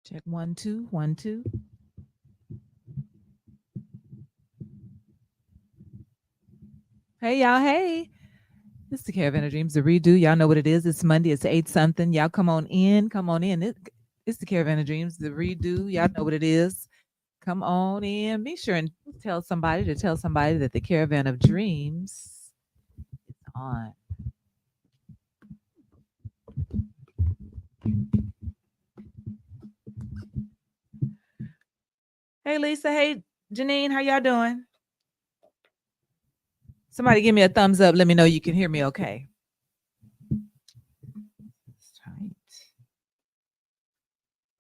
Check 1 2 1 2. Hey y'all, hey. This is the Caravan of Dreams, the redo. Y'all know what it is. It's Monday. It's 8 something. Y'all come on in. Come on in. It's the Caravan of Dreams, the redo. Y'all know what it is. Come on in. Be sure and tell somebody that the Caravan of Dreams is on. Hey Lisa. Hey Janine. How y'all doing? Somebody give me a thumbs up. Let me know you can hear me okay. That's right.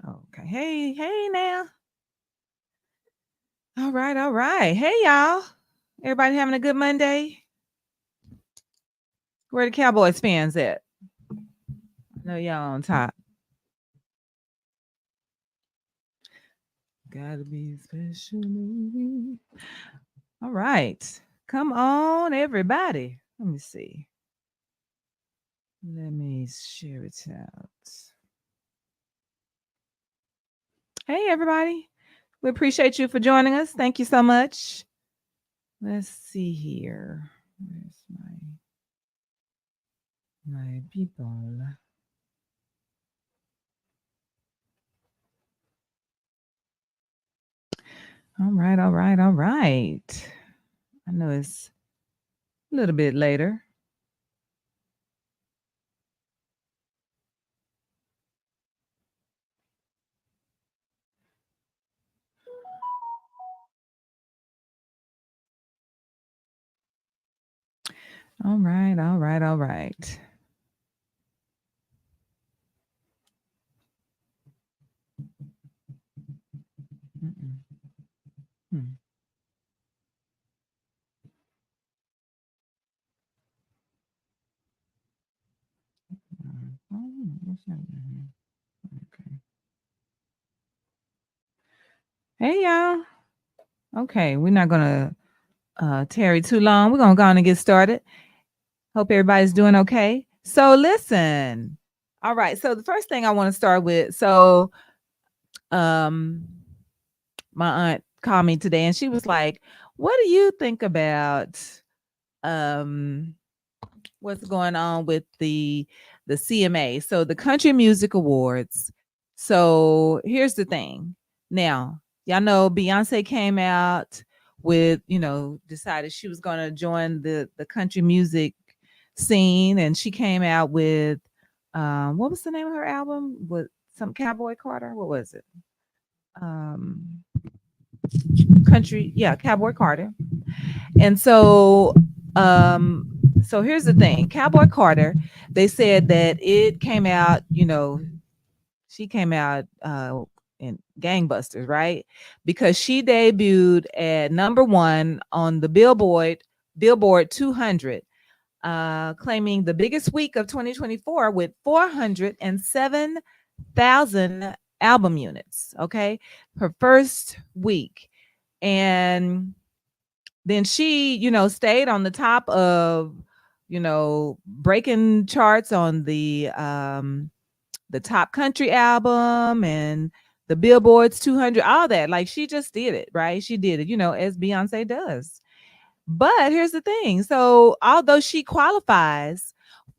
Okay. Hey, hey now. All right, all right. Hey y'all. Everybody having a good Monday? Where the Cowboys fans at? I know y'all on top. Gotta be special. All right. Come on, everybody. Let me see. Let me share it out. Hey, everybody. We appreciate you for joining us. Thank you so much. Let's see here. Where's my people? All right, all right, all right. I know it's a little bit later. All right, all right, all right. Mm-mm. Hmm. What's happening here? Okay. Hey, y'all. Okay, we're not gonna tarry too long. We're gonna go on and get started. Hope everybody's doing okay. So listen. All right. So the first thing I want to start with. So um my aunt called me today and she was like, what do you think about um what's going on with the CMA? So the Country Music Awards. So here's the thing. Now, y'all know Beyonce came out with, decided she was going to join the country music scene, and she came out with what was the name of her album? With some Cowboy Carter? What was it? Um Country, yeah, Cowboy Carter. And so here's the thing. Cowboy Carter, they said that it came out, she came out in gangbusters, right? Because she debuted at number 1 on the Billboard 200, claiming the biggest week of 2024 with 407,000 album units. Okay, her first week. And then she, stayed on the top of, breaking charts on the top country album and the Billboard's 200, all that. Like, she just did it, right? She did it, as Beyonce does. But here's the thing. So although she qualifies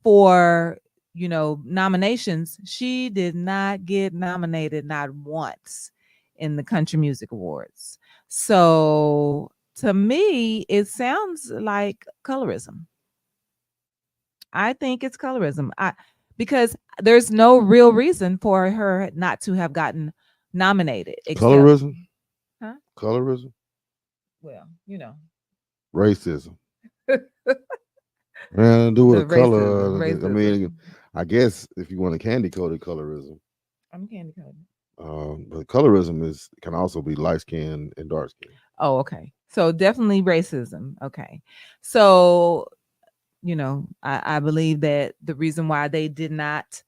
for, nominations, she did not get nominated not once in the Country Music Awards. So to me, it sounds like colorism. I think it's colorism. Because there's no real reason for her not to have gotten nominated. Except, Colorism? huh? Colorism? Well, Racism. Man, do with the a color. racism. I mean, I guess if you want a candy coated colorism, I'm candy coded. but colorism can also be light skin and dark skin. Oh, okay. So definitely racism. Okay. So, I believe that the reason why they did not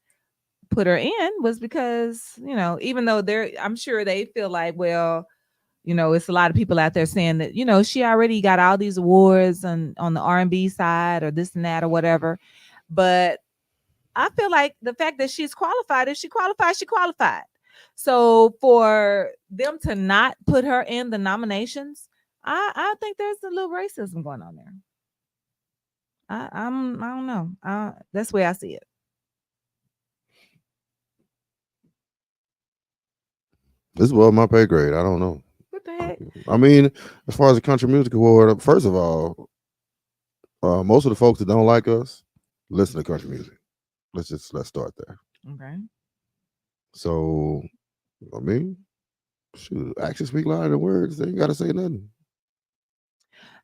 put her in was because, even though I'm sure they feel like, well, it's a lot of people out there saying that, she already got all these awards on the R&B side or this and that or whatever. But I feel like the fact that she's qualified, if she qualified, she qualified. So for them to not put her in the nominations, I think there's a little racism going on there. I don't know. That's the way I see it. This is above my pay grade. I don't know. What the heck? I mean, as far as the country music award, first of all, most of the folks that don't like us listen to country music. Let's start there. Okay. So, I mean, shoot, actions speak louder than words. They ain't got to say nothing.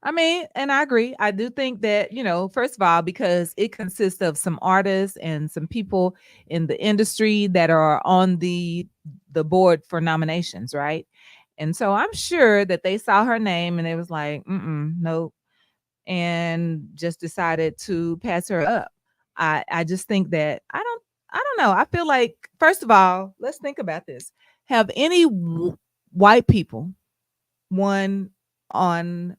I mean, and I agree. I do think that, first of all, because it consists of some artists and some people in the industry that are on the board for nominations, right? And so I'm sure that they saw her name and it was like, nope, and just decided to pass her up. I just think that I don't know. I feel like, first of all, let's think about this. Have any white people won on,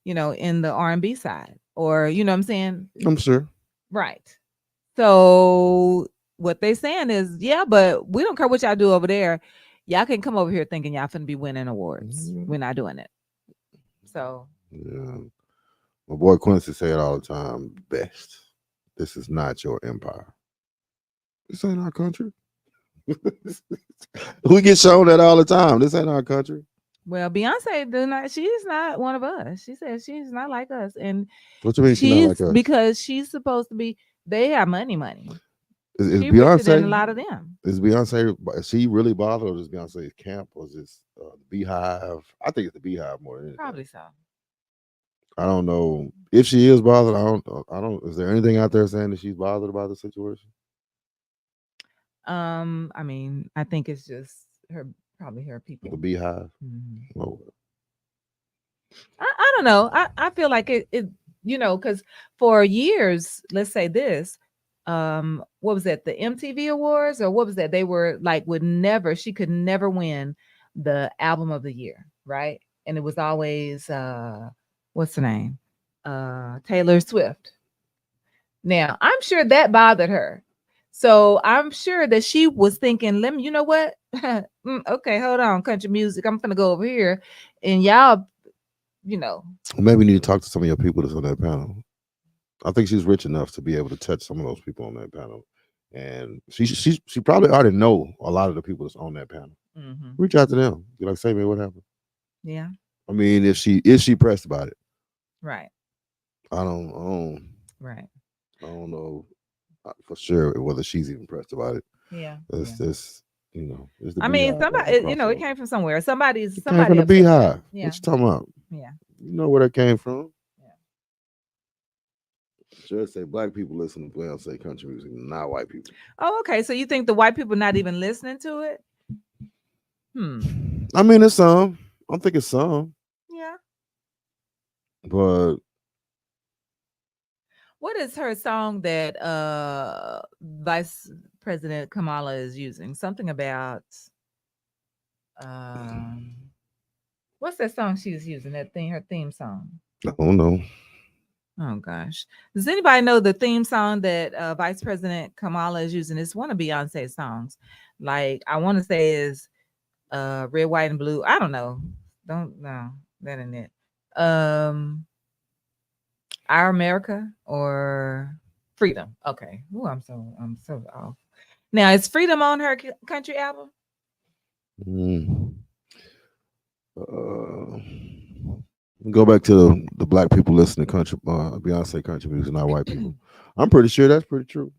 in the R&B side, or you know what I'm saying? I'm sure. Right. So what they saying is, yeah, but we don't care what y'all do over there. Y'all can come over here thinking y'all finna be winning awards. We're not doing it. So Yeah. My boy Quincy say it all the time. Best. This is not your empire. This ain't our country. We get shown that all the time. This ain't our country. well, Beyonce do not. She's not one of us. She says she's not like us, and What you mean she not like she's us? because she's supposed to be. They have money. Is She richer than a Beyonce? lot of them. Is Beyonce? Is she really bothered, or is Beyonce's camp, or is this the Beehive? I think it's the Beehive more than anything. Probably so. I don't know if she is bothered. I don't. I don't. Is there anything out there saying that she's bothered about the situation? I mean, I think it's just her, probably her The people. Beehive. Mhm. Well, I don't know. I feel like because for years, let's say this, what was that, the MTV Awards, or what was that? They were like, she could never win the album of the year, right? And it was always what's the name? Taylor Swift. Now, I'm sure that bothered her. So I'm sure that she was thinking, let me, you know what? Okay, hold on, country music. I'm gonna go over here and y'all, you know, maybe we need to talk to some of your people that's on that panel. I think she's rich enough to be able to touch some of those people on that panel, and she probably already know a lot of the people that's on that panel. mm-hmm. Reach out to them. Be like, say, man, what happened? Yeah, I mean, if she pressed about it, right, right. I don't know for sure whether she's even pressed about it. Yeah, It's yeah. this, it's the I mean, beehive somebody, across it the. came from somewhere. It came from Somebody the upset with that. beehive. Yeah, What you talking about? yeah, You know where that came from? yeah. Should say black people listen to Beyonce country music, not white people. Oh, okay. So you think the white people not even listening to it? Hmm. I mean, it's some. I'm thinking some, Yeah. but What is her song that Vice President Kamala is using? Something about um what's that song she's using? That thing, her theme song. I don't know. Oh gosh. Does anybody know the theme song that Vice President Kamala is using? It's one of Beyonce's songs. Like I want to say is Red, White, and Blue. I don't know. Don't know. That ain't it. Um Our America or Freedom. Okay. Ooh, I'm so off. Now is Freedom on her country album? Mm. Uh, go back to the black people listening to country, Beyonce country music, not white people. I'm pretty sure that's pretty true.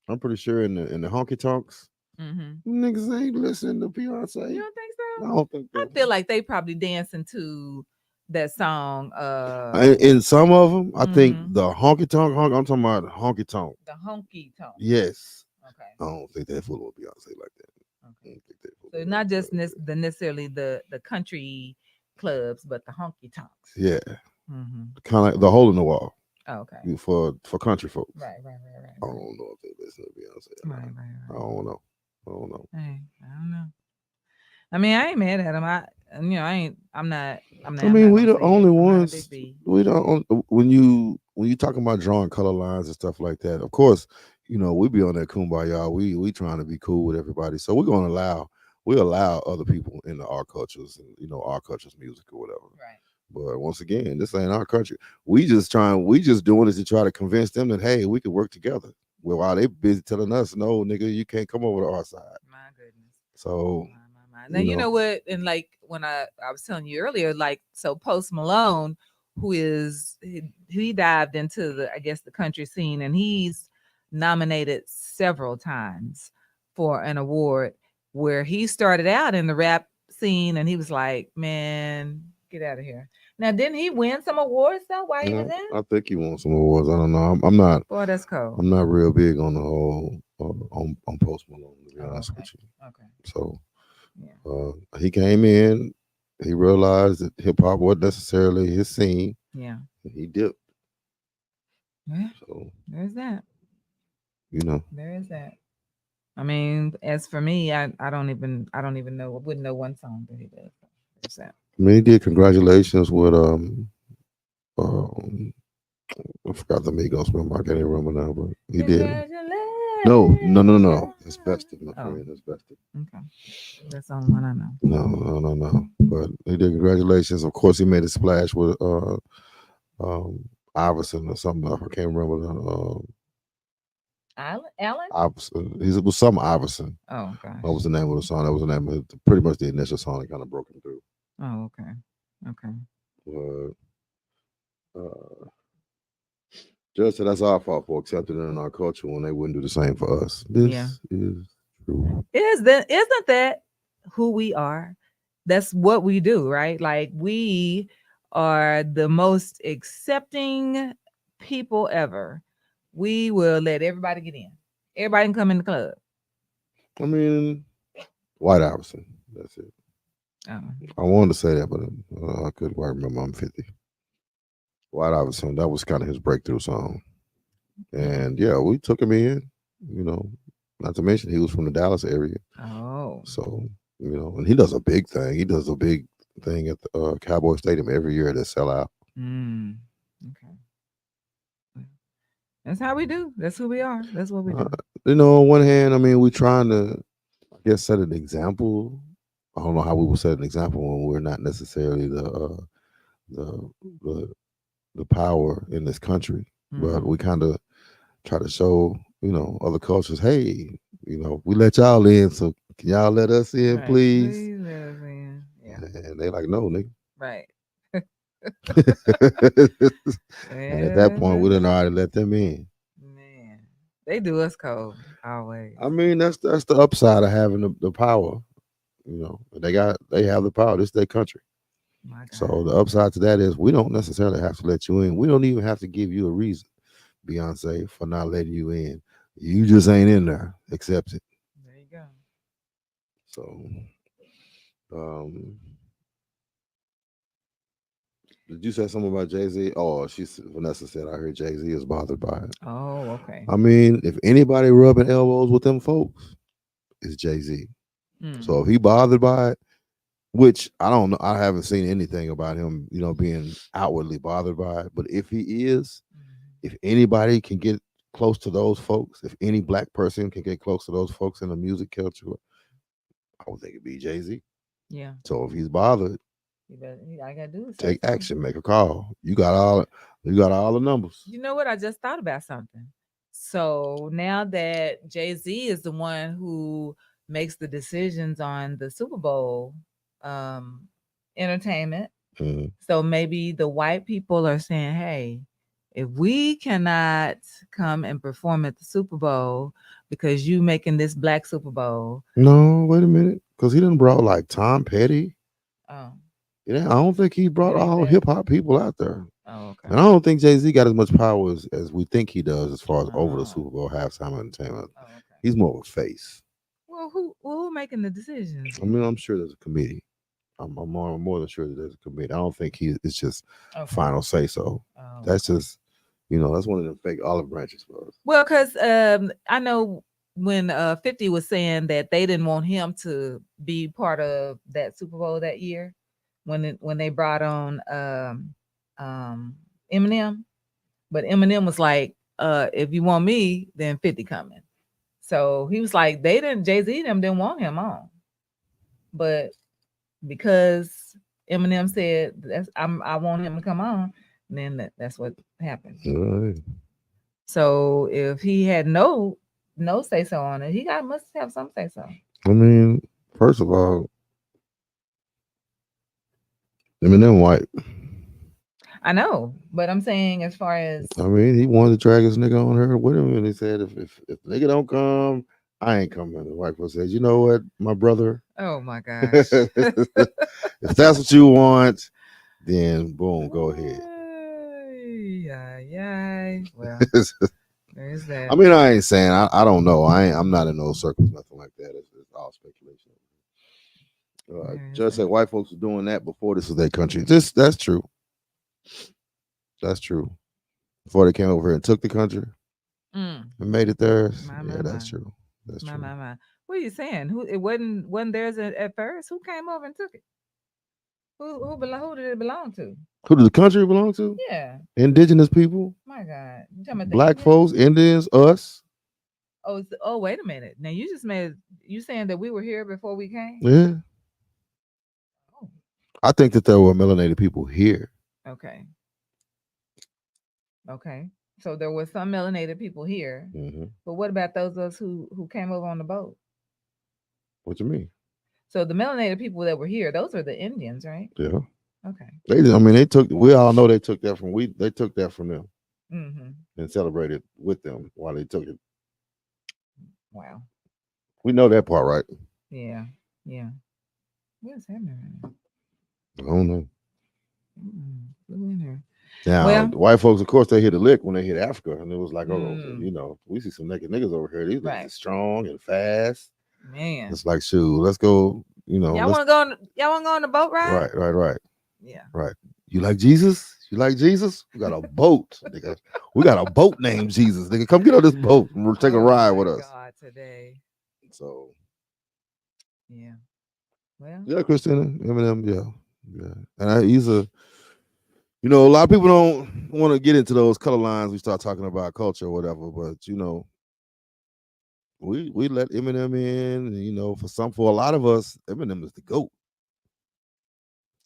I'm pretty sure in the honky tonks, Mm-hmm. niggas ain't listening to You Beyonce. don't think I so? don't think I that. feel like they probably dancing to that song. In some of them, I think Mhm. the honky tonk, I'm talking about honky tonk. The honky tonk. Yes. Okay. I don't think they fool with Beyonce like that. I Okay. don't think they fool So with not just Beyonce like that. necessarily the country. clubs, but the honky tonks. Yeah, Mm-hmm. kind of like the hole in the wall Oh, okay. for country folks. Right, right, right, right, I right. don't know if they listen to Beyonce or Right, not. right, I right. don't know. I don't know. Hey, I don't know. I mean, I ain't mad at him. I ain't. I'm not. I I'm mean, not we gonna the say it. only I'm not a big ones. B. We don't when you talking about drawing color lines and stuff like that. Of course, we be on that kumbaya. We trying to be cool with everybody, so we're gonna allow other people into our cultures and our culture's music or whatever. Right. But once again, this ain't our country. We just doing this to try to convince them that hey, we can work together. Well, while they busy telling us, no, nigga, you can't come over to our side. My goodness. So My. Now you you know, know what, and like when I was telling you earlier, like so Post Malone, he dived into the I guess the country scene, and he's nominated several times for an award where he started out in the rap scene, and he was like, man, get out of here. Now didn't he win some awards though while he was in? I think he wants some awards. I don't know. I'm not. Boy, that's cold. I'm not real big on the whole on Post Malone, to be Oh, honest okay. with you. Okay. So Yeah. he came in, he realized that hip hop wasn't necessarily his scene, Yeah. and he dipped. Yeah. So There's that. you know, There is that. I mean, as for me, I don't even know. I wouldn't know one song that he does. There's that. I mean, he did congratulations with um I forgot the Migos member. I can't even remember now, but he did. No, no, no, no. It's Congratulations. Bested, my Oh, friend. It's Bested. okay. That's the only one I know. No, no, no, no. But he did congratulations. Of course, he made a splash with Iverson or something. I can't remember the Alan? Iverson. It was some Iverson. Oh What was gosh. the name of the song? That was the name of pretty much the initial song that kind of broke him through. Oh, okay. Okay. But just so that's our fault for accepting it in our culture when they wouldn't do the same for us. Yeah. This is true. Isn't that who we are? That's what we do, right? Like we are the most accepting people ever. We will let everybody get in. Everybody can come in the club. I mean, White Iverson. That's it. Oh, I wanted to say that, but I couldn't quite remember. I'm 50. White Iverson. That was kind of his breakthrough song. yeah. And yeah, we took him in. You know, not to mention he was from the Dallas area. Oh, So, and he does a big thing. He does a big thing at the Cowboy Stadium every year that sell out. mm. Okay. Well, that's how we do. That's who we are. That's what we Uh, do. on one hand, I mean, we're trying to, I guess, set an example. I don't know how we will set an example when we're not necessarily the the the power in this country, but Mm-hmm. we kind of try to show, other cultures, hey, we let y'all in, so can y'all let us in, Right. please? Please let us in. Yeah. And they like, no, nigga. Right. And at that Yeah, point, we didn't already let them in. man, they do us cold always. I mean, that's the upside of having the power. They have the power. This is their country. My So God. the upside to that is we don't necessarily have to let you in. We don't even have to give you a reason, Beyonce, for not letting you in. You just ain't in there. Accept it. There you go. So, um, did you say something about Jay Z? Oh, Vanessa said I heard Jay Z is bothered by it. Oh, okay. I mean, if anybody rubbing elbows with them folks, it's Jay Z. Mm. So if he bothered by it, which I don't know, I haven't seen anything about him, being outwardly bothered by it. But if he is, Mhm. if anybody can get close to those folks, if any black person can get close to those folks in the music culture, I would think it'd be Jay Z. Yeah. So if he's bothered, I gotta do is say take something. action, make a call. You got all the numbers. You know what? I just thought about something. So now that Jay Z is the one who makes the decisions on the Super Bowl um, entertainment, Mhm. so maybe the white people are saying, hey, if we cannot come and perform at the Super Bowl because you making this black Super Bowl. No, wait a minute, because he done brought like Tom Petty. Oh, Yeah, I don't think he brought it ain't all that. hip hop people out there. Oh, okay. And I don't think Jay Z got as much power as we think he does as far as over the Oh, Super Bowl halftime entertainment. oh, okay. He's more of a face. Well, who making the decisions I mean, then? I'm sure there's a committee. I'm more than sure that there's a committee. I don't think it's just Okay. final say so. Oh, That's okay. just that's one of them fake olive branches for us. Well, because I know when 50 was saying that they didn't want him to be part of that Super Bowl that year when they brought on um Eminem, but Eminem was like, if you want me, then 50 coming. So he was like, they didn't Jay-Z them didn't want him on. But because Eminem said I want him to come on, then that's what happened. Right. So if he had no say so on it, he got must have some say so. I mean, first of all, Eminem white. I know, but I'm saying as far as I mean, he wanted to drag his nigga on her with him, and he said, if nigga don't come, I ain't coming. The white folks said, you know what, my brother, oh my gosh. if that's what you want, then boom, go ahead. Yeah, yeah. Well, there's I that. mean, I ain't saying I don't know. I'm not in those circles, nothing like that. It's all speculation. There's Judge said that. white folks were doing that before this was their country. That's true. That's true. Before they came over here and took the country Mm, and made it theirs. my Yeah, my that's my true. That's my true. my my. What are you saying? Who it wasn't theirs at first? Who came over and took it? Who did it belong to? Who did the country belong to? Yeah. Indigenous people, My God. You talking about the black Indians? folks, Indians, us. Oh, oh, wait a minute. Now you just made you saying that we were here before we came? Yeah. Oh, I think that there were melanated people here. okay. Okay. So there were some melanated people here. Hmm. But what about those of us who came over on the boat? What you mean? So the melanated people that were here, those are the Indians, right? Yeah. Okay. I mean, they took. We all know they took that from we. They took that from them Mm-hmm. and celebrated with them while they took it. Wow. We know that part, right? Yeah. Yeah. What's happening right now? I don't know. Flew in there. Now, Well, the white folks, of course, they hit a lick when they hit Africa, and it was like, oh, mm, we see some naked niggas over here. These niggas right. are strong and fast. Man. It's like, shoot, let's go. Let's Y'all wanna go on the boat ride? right. Yeah. Right. You like Jesus? You like Jesus? We got a boat, nigga. We got a boat named Jesus, nigga. Come get on this boat and we'll take a Oh ride my with us. God, today. So Yeah. Well, yeah, Christina, Eminem, yeah. And a lot of people don't want to get into those color lines. We start talking about culture or whatever, but we let Eminem in. And, for a lot of us, Eminem is the goat.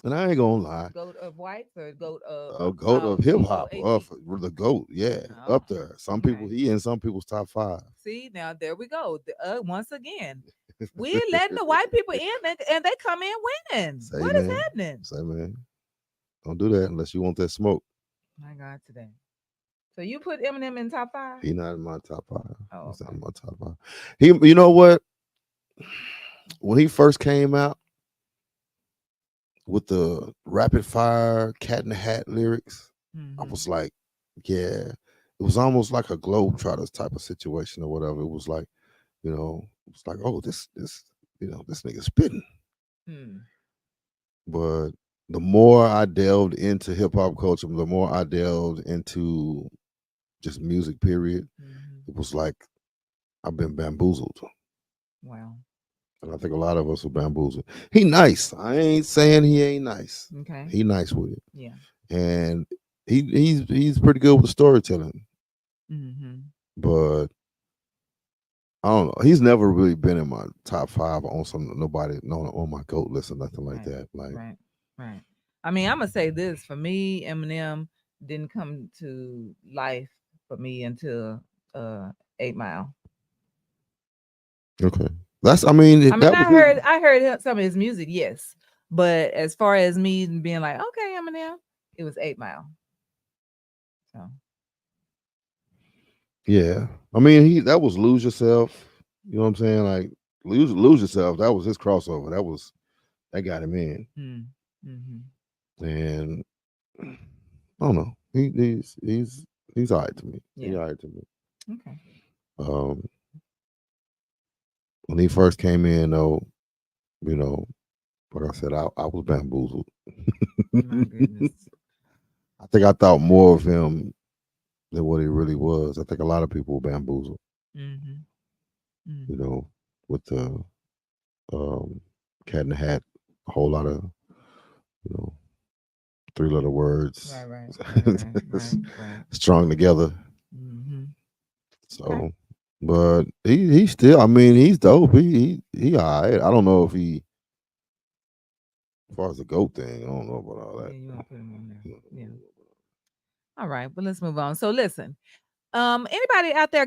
And I ain't gonna lie. goat of whites or goat of A goat of hip hop, GOAT? the goat, yeah, Oh, up there. Some people okay. he in some people's top five. See, now there we go. Once again, we're letting the white people in and they come in winning. Say What is man, happening? say man, don't do that unless you want that smoke. My God, today. So you put Eminem in top five? He not in my top five. Oh, He's not okay. in my top five. You know what? When he first came out with the rapid fire Cat in the Hat lyrics, I Mm-hmm. was like, yeah, it was almost like a Globetrotters type of situation or whatever. It was like, it's like, oh, this nigga spitting. Hmm. But the more I delved into hip hop culture, the more I delved into just music, period, Mm-hmm. it was like I've been bamboozled. Wow. And I think a lot of us were bamboozled. He nice. I ain't saying he ain't nice. Okay. He nice with it. Yeah. And he's pretty good with the storytelling. Mm-hmm. But I don't know. He's never really been in my top five on nobody on my GOAT list or nothing like Right. that. Like Right. Right. I mean, I'm gonna say this for me, Eminem didn't come to life for me until 8 Mile. okay. That's I mean I mean, that was his I heard some of his music, yes, but as far as me being like, okay, Eminem, it was 8 Mile. So yeah. I mean that was Lose Yourself. You know what I'm saying? Like lose yourself. That was his crossover. That got him in. mm, mm-hmm. And I don't know. He's all right to me. He's Yeah, all right to me. okay, Um when he first came in though, you know, Like I said, I was bamboozled. My goodness. I think I thought more of him than what he really was. I think a lot of people were bamboozled, Mm-hmm. you Mm-hmm. know, with the um, cat in the hat, a whole lot of, you know, three-letter words Right, right, right, right, right, right. strung together. Mm-hmm. Okay. So, but he still, I mean, he's dope. He all right. I don't know if he, as far as the goat thing, I don't know about all Yeah, that. you want to put him on there. You Yeah. All right, but let's move on. So listen, anybody out there?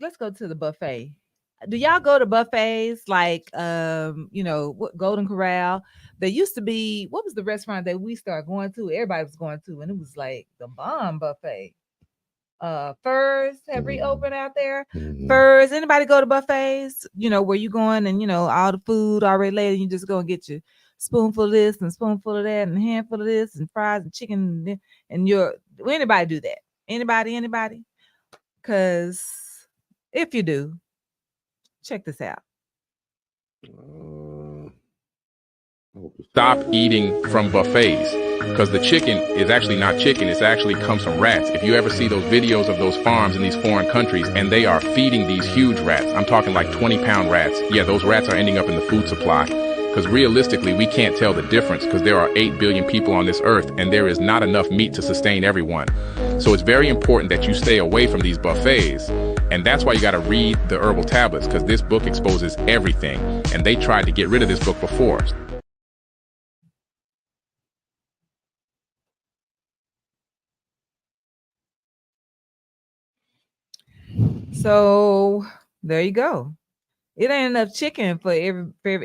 Let's go to the buffet. Do y'all go to buffets like what Golden Corral? There used to be, what was the restaurant that we started going to? Everybody was going to, and it was like the bomb buffet. Furs have reopened out there. Mhm. Furs, anybody go to buffets? Where you going and all the food already laid, you just go and get your spoonful of this and spoonful of that and a handful of this and fries and chicken and your will anybody do that? Anybody? Because if you do, check this out. Uh, I hope it's Stop eating from buffets because the chicken is actually not chicken. It actually comes from rats. If you ever see those videos of those farms in these foreign countries and they are feeding these huge rats, I'm talking like 20-pound rats. Yeah, those rats are ending up in the food supply because realistically, we can't tell the difference because there are 8 billion people on this earth and there is not enough meat to sustain everyone. So it's very important that you stay away from these buffets. And that's why you got to read the herbal tablets because this book exposes everything. And they tried to get rid of this book before. So there you go. It ain't enough chicken for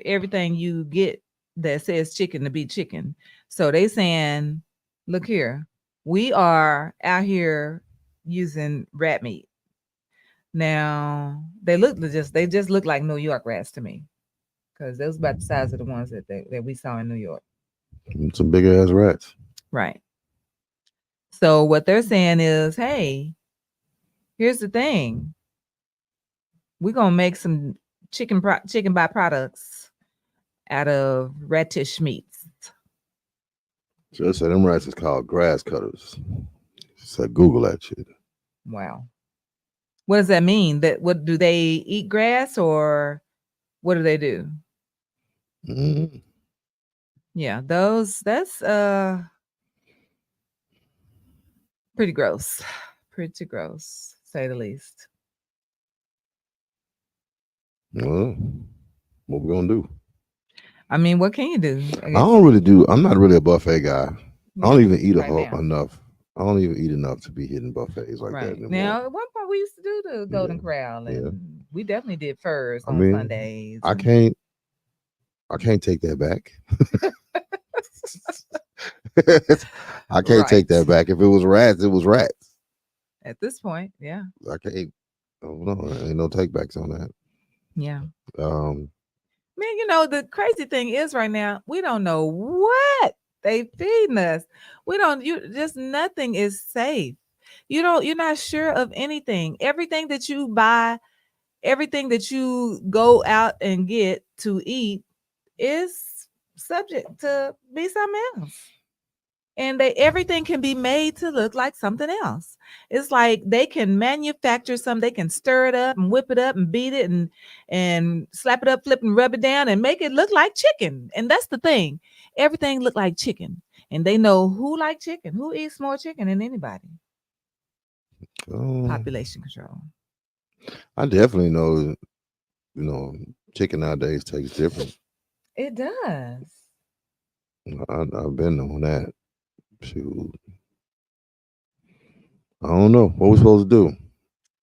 everything you get that says chicken to be chicken. So they saying, look here, we are out here using rat meat. Now they just look like New York rats to me because those about the size of the ones that we saw in New York. some big ass rats. Right. So what they're saying is, hey, here's the thing: we're gonna make some chicken byproducts out of ratish meats. Just said them rats is called grass cutters. Said Google that shit. Wow. What does that mean? That what do they eat grass or what do they do? Mm. Yeah, that's pretty gross. Pretty gross, say the least. Well, what we gonna do? I mean, what can you do? I I guess don't really do. I'm not really a buffet guy. I yeah, don't even eat a right whole now. enough. I don't even eat enough to be hitting buffets like that Right. anymore. Now, at one point we used to do the Yeah, Golden Corral yeah. and we definitely did furs I on mean, Sundays I and can't. I can't take that back. I can't take right. that back. If it was rats, it was rats. At this point, yeah. I can't. Oh no, ain't no takebacks on that. Yeah. Um, Man, the crazy thing is right now, we don't know what they feeding us. We don't you just nothing is safe. You're not sure of anything. Everything that you buy, everything that you go out and get to eat is subject to be something else. And they everything can be made to look like something else. It's like they can manufacture some, they can stir it up and whip it up and beat it and slap it up, flip and rub it down and make it look like chicken. And that's the thing. Everything look like chicken. And they know who like chicken, who eats more chicken than anybody. um, Population control. I definitely know. You know, chicken nowadays tastes different. It does. I've been on that. Shoot, I don't know what we supposed to do.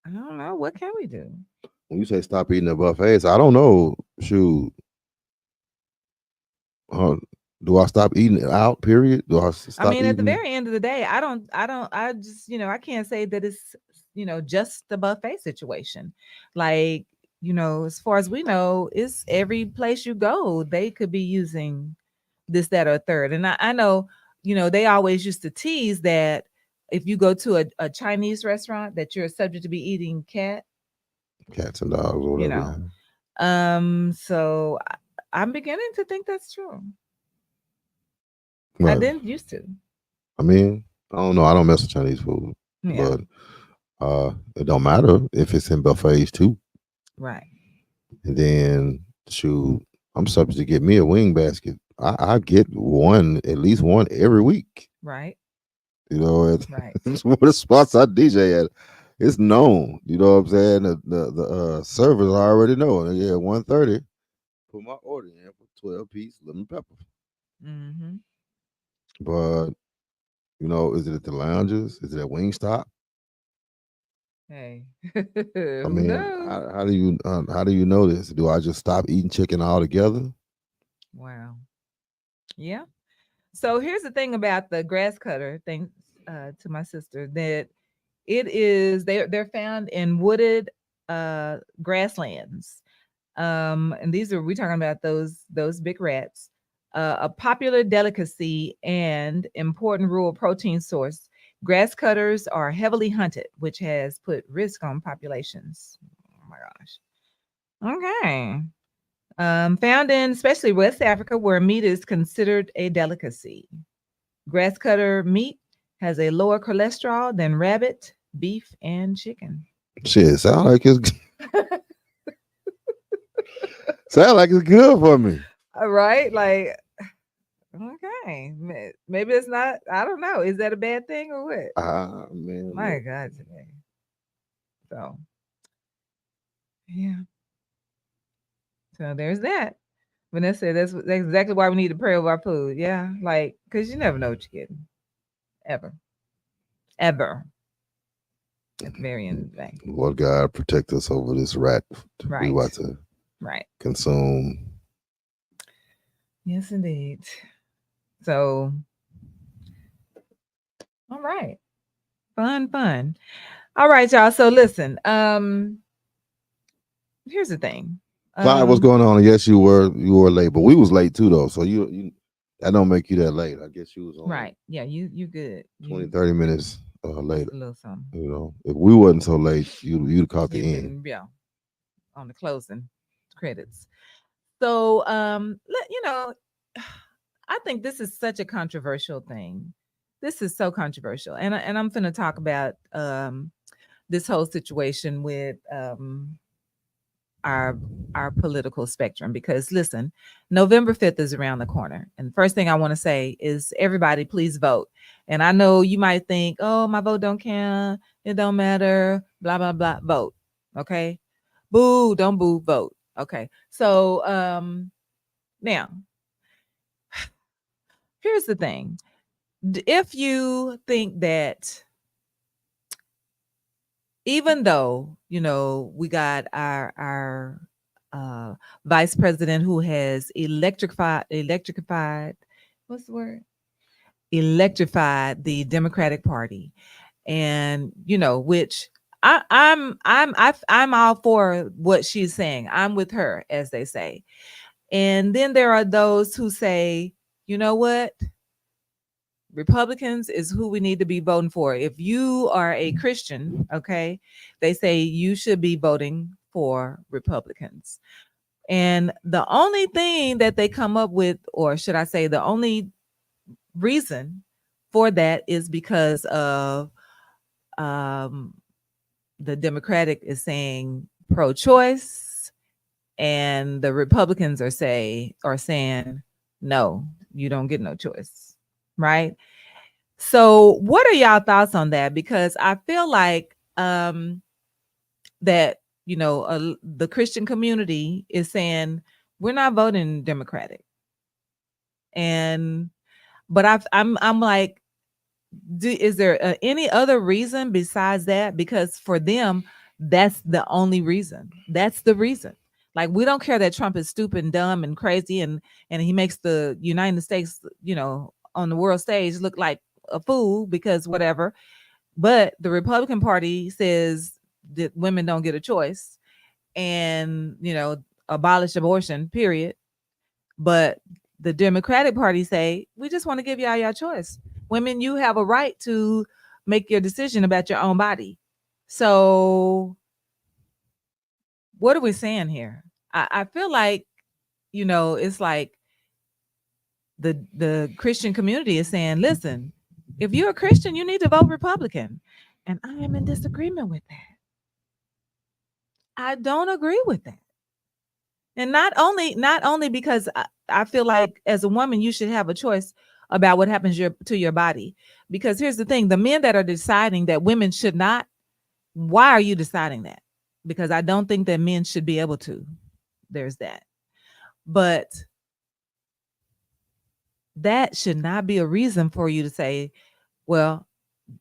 I don't know. What can we do? When you say stop eating at buffets, I don't know. Shoot, uh, do I stop eating it out? Period. Do I I stop mean, at the eating? very end of the day, I just, I can't say that it's, just the buffet situation. Like, as far as we know, it's every place you go, they could be using this, that, or third. And I know, they always used to tease that if you go to a Chinese restaurant, that you're subject to be eating cat, Cats and dogs or you whatever. know. Yeah. So I'm beginning to think that's true. I Right. didn't used to. I mean, I don't know. I don't mess with Chinese food, Yeah. but it don't matter if it's in buffets too. Right. And then shoot, I'm supposed to get me a wing basket. I get one, at least one every week. Right. You know, Right. it's one of the spots I DJ at. It's known. You know what I'm saying? The servers already know. Yeah, 1:30. Put my order in for 12-piece lemon pepper. Mm-hmm. But is it at the lounges? Is it at Wingstop? Hey. I Who mean, knows? how do you know this? Do I just stop eating chicken altogether? Wow. Yeah. So here's the thing about the grass cutter, thanks to my sister, that it is they're found in wooded grasslands. And these are we're talking about those big rats. A popular delicacy and important rural protein source. Grass cutters are heavily hunted, which has put risk on populations. Oh my gosh. Okay. Found in especially West Africa, where meat is considered a delicacy. Grass cutter meat has a lower cholesterol than rabbit, beef, and chicken. Shit, sound like it's good for me. All right, like okay, maybe it's not. I don't know. Is that a bad thing or what? Ah man, My look. God, today. So yeah. So there's that. Vanessa said that's exactly why we need to pray over our food. Yeah, like because you never know what you're getting, ever, ever. At the very end of the day. Lord God protect us over this rat we Right. about to Right. consume. Yes, indeed. So, all right. Fun, fun. All right, y'all. So listen, here's the thing. Clyde, what's going on? Yes, you were late, but we was late too though. So you that don't make you that late. I guess you was only right. Yeah, you good. 20, You 30 minutes just later. a little something. If we wasn't so late, you'd caught You'd the end. been on the closing credits. So I think this is such a controversial thing. This is so controversial. And I'm gonna talk about this whole situation with our our political spectrum because listen, November 5th is around the corner. And first thing I want to say is everybody please vote. And I know you might think, "Oh, my vote don't count. It don't matter. Blah blah blah. Vote." Okay? Boo, don't boo, vote. Okay. So, now, here's the thing. If you think that even though we got our vice president who has electrified what's the word electrified the Democratic Party, and which I'm all for what she's saying. I'm with her, as they say. And then there are those who say, you know what, Republicans is who we need to be voting for. If you are a Christian, okay, they say you should be voting for Republicans. And the only thing that they come up with, or should I say, the only reason for that is because of um, the Democratic is saying pro-choice, and the Republicans are saying no, you don't get no choice, right? So, what are y'all thoughts on that? Because I feel like that the Christian community is saying we're not voting Democratic, and but I'm like, is there any other reason besides that? Because for them, that's the only reason. That's the reason. Like we don't care that Trump is stupid and dumb and crazy, and he makes the United States, on the world stage look like a fool because whatever. But the Republican Party says that women don't get a choice and, abolish abortion, period. But the Democratic Party say, we just want to give y'all your choice. Women, you have a right to make your decision about your own body. So what are we saying here? I feel like, it's like the Christian community is saying, listen, if you're a Christian, you need to vote Republican. And I am in disagreement with that. I don't agree with that. And not only because I feel like as a woman you should have a choice about what happens to your body. Because here's the thing, the men that are deciding that women should not, why are you deciding that? Because I don't think that men should be able to. There's that. But that should not be a reason for you to say, well,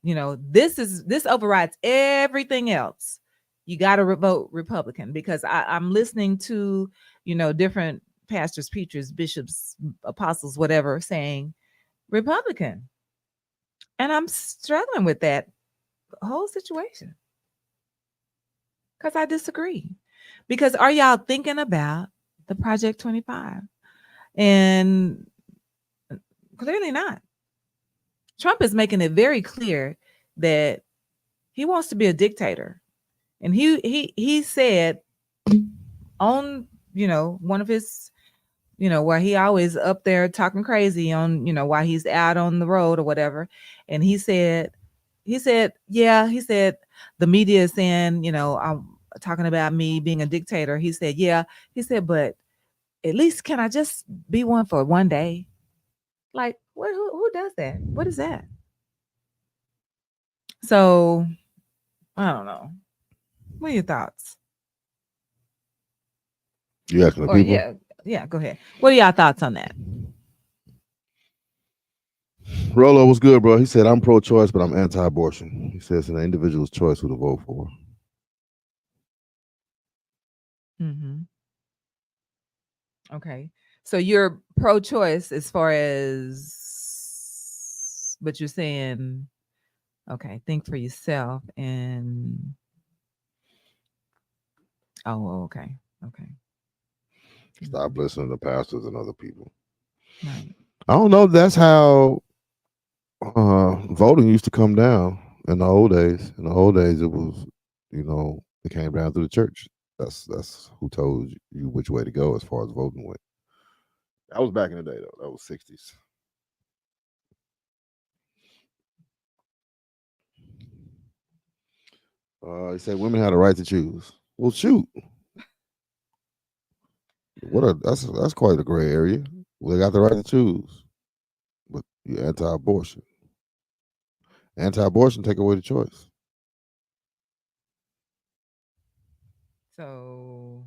this overrides everything else. You got to vote Republican. Because I'm listening to, different pastors, preachers, bishops, apostles, whatever, saying Republican. And I'm struggling with that whole situation because I disagree. Because are y'all thinking about the Project 25? And clearly not. Trump is making it very clear that he wants to be a dictator. And he said on, one of his, where he always up there talking crazy on, while he's out on the road or whatever. And he said, the media is saying, I'm talking about me being a dictator. He said, but at least can I just be one for one day? Like, what? Who does that? What is that? So I don't know. What are your thoughts? You asking the Or people? yeah, go ahead. What are y'all thoughts on that? Rolo was good, bro. He said, I'm pro-choice, but I'm anti-abortion. He says it's an individual's choice who to vote for. Mm-hmm. Okay. So you're pro-choice as far as, but you're saying, okay, think for yourself and, okay. Stop listening to pastors and other people. Right. I don't know if that's how voting used to come down in the old days. In the old days, it was, it came down through the church. That's who told you which way to go as far as voting went. That was back in the day, though. That was 60s. He said women had a right to choose. Well, shoot. That's quite a gray area. Well, they got the right to choose, but you're anti-abortion. Anti-abortion take away the choice. So,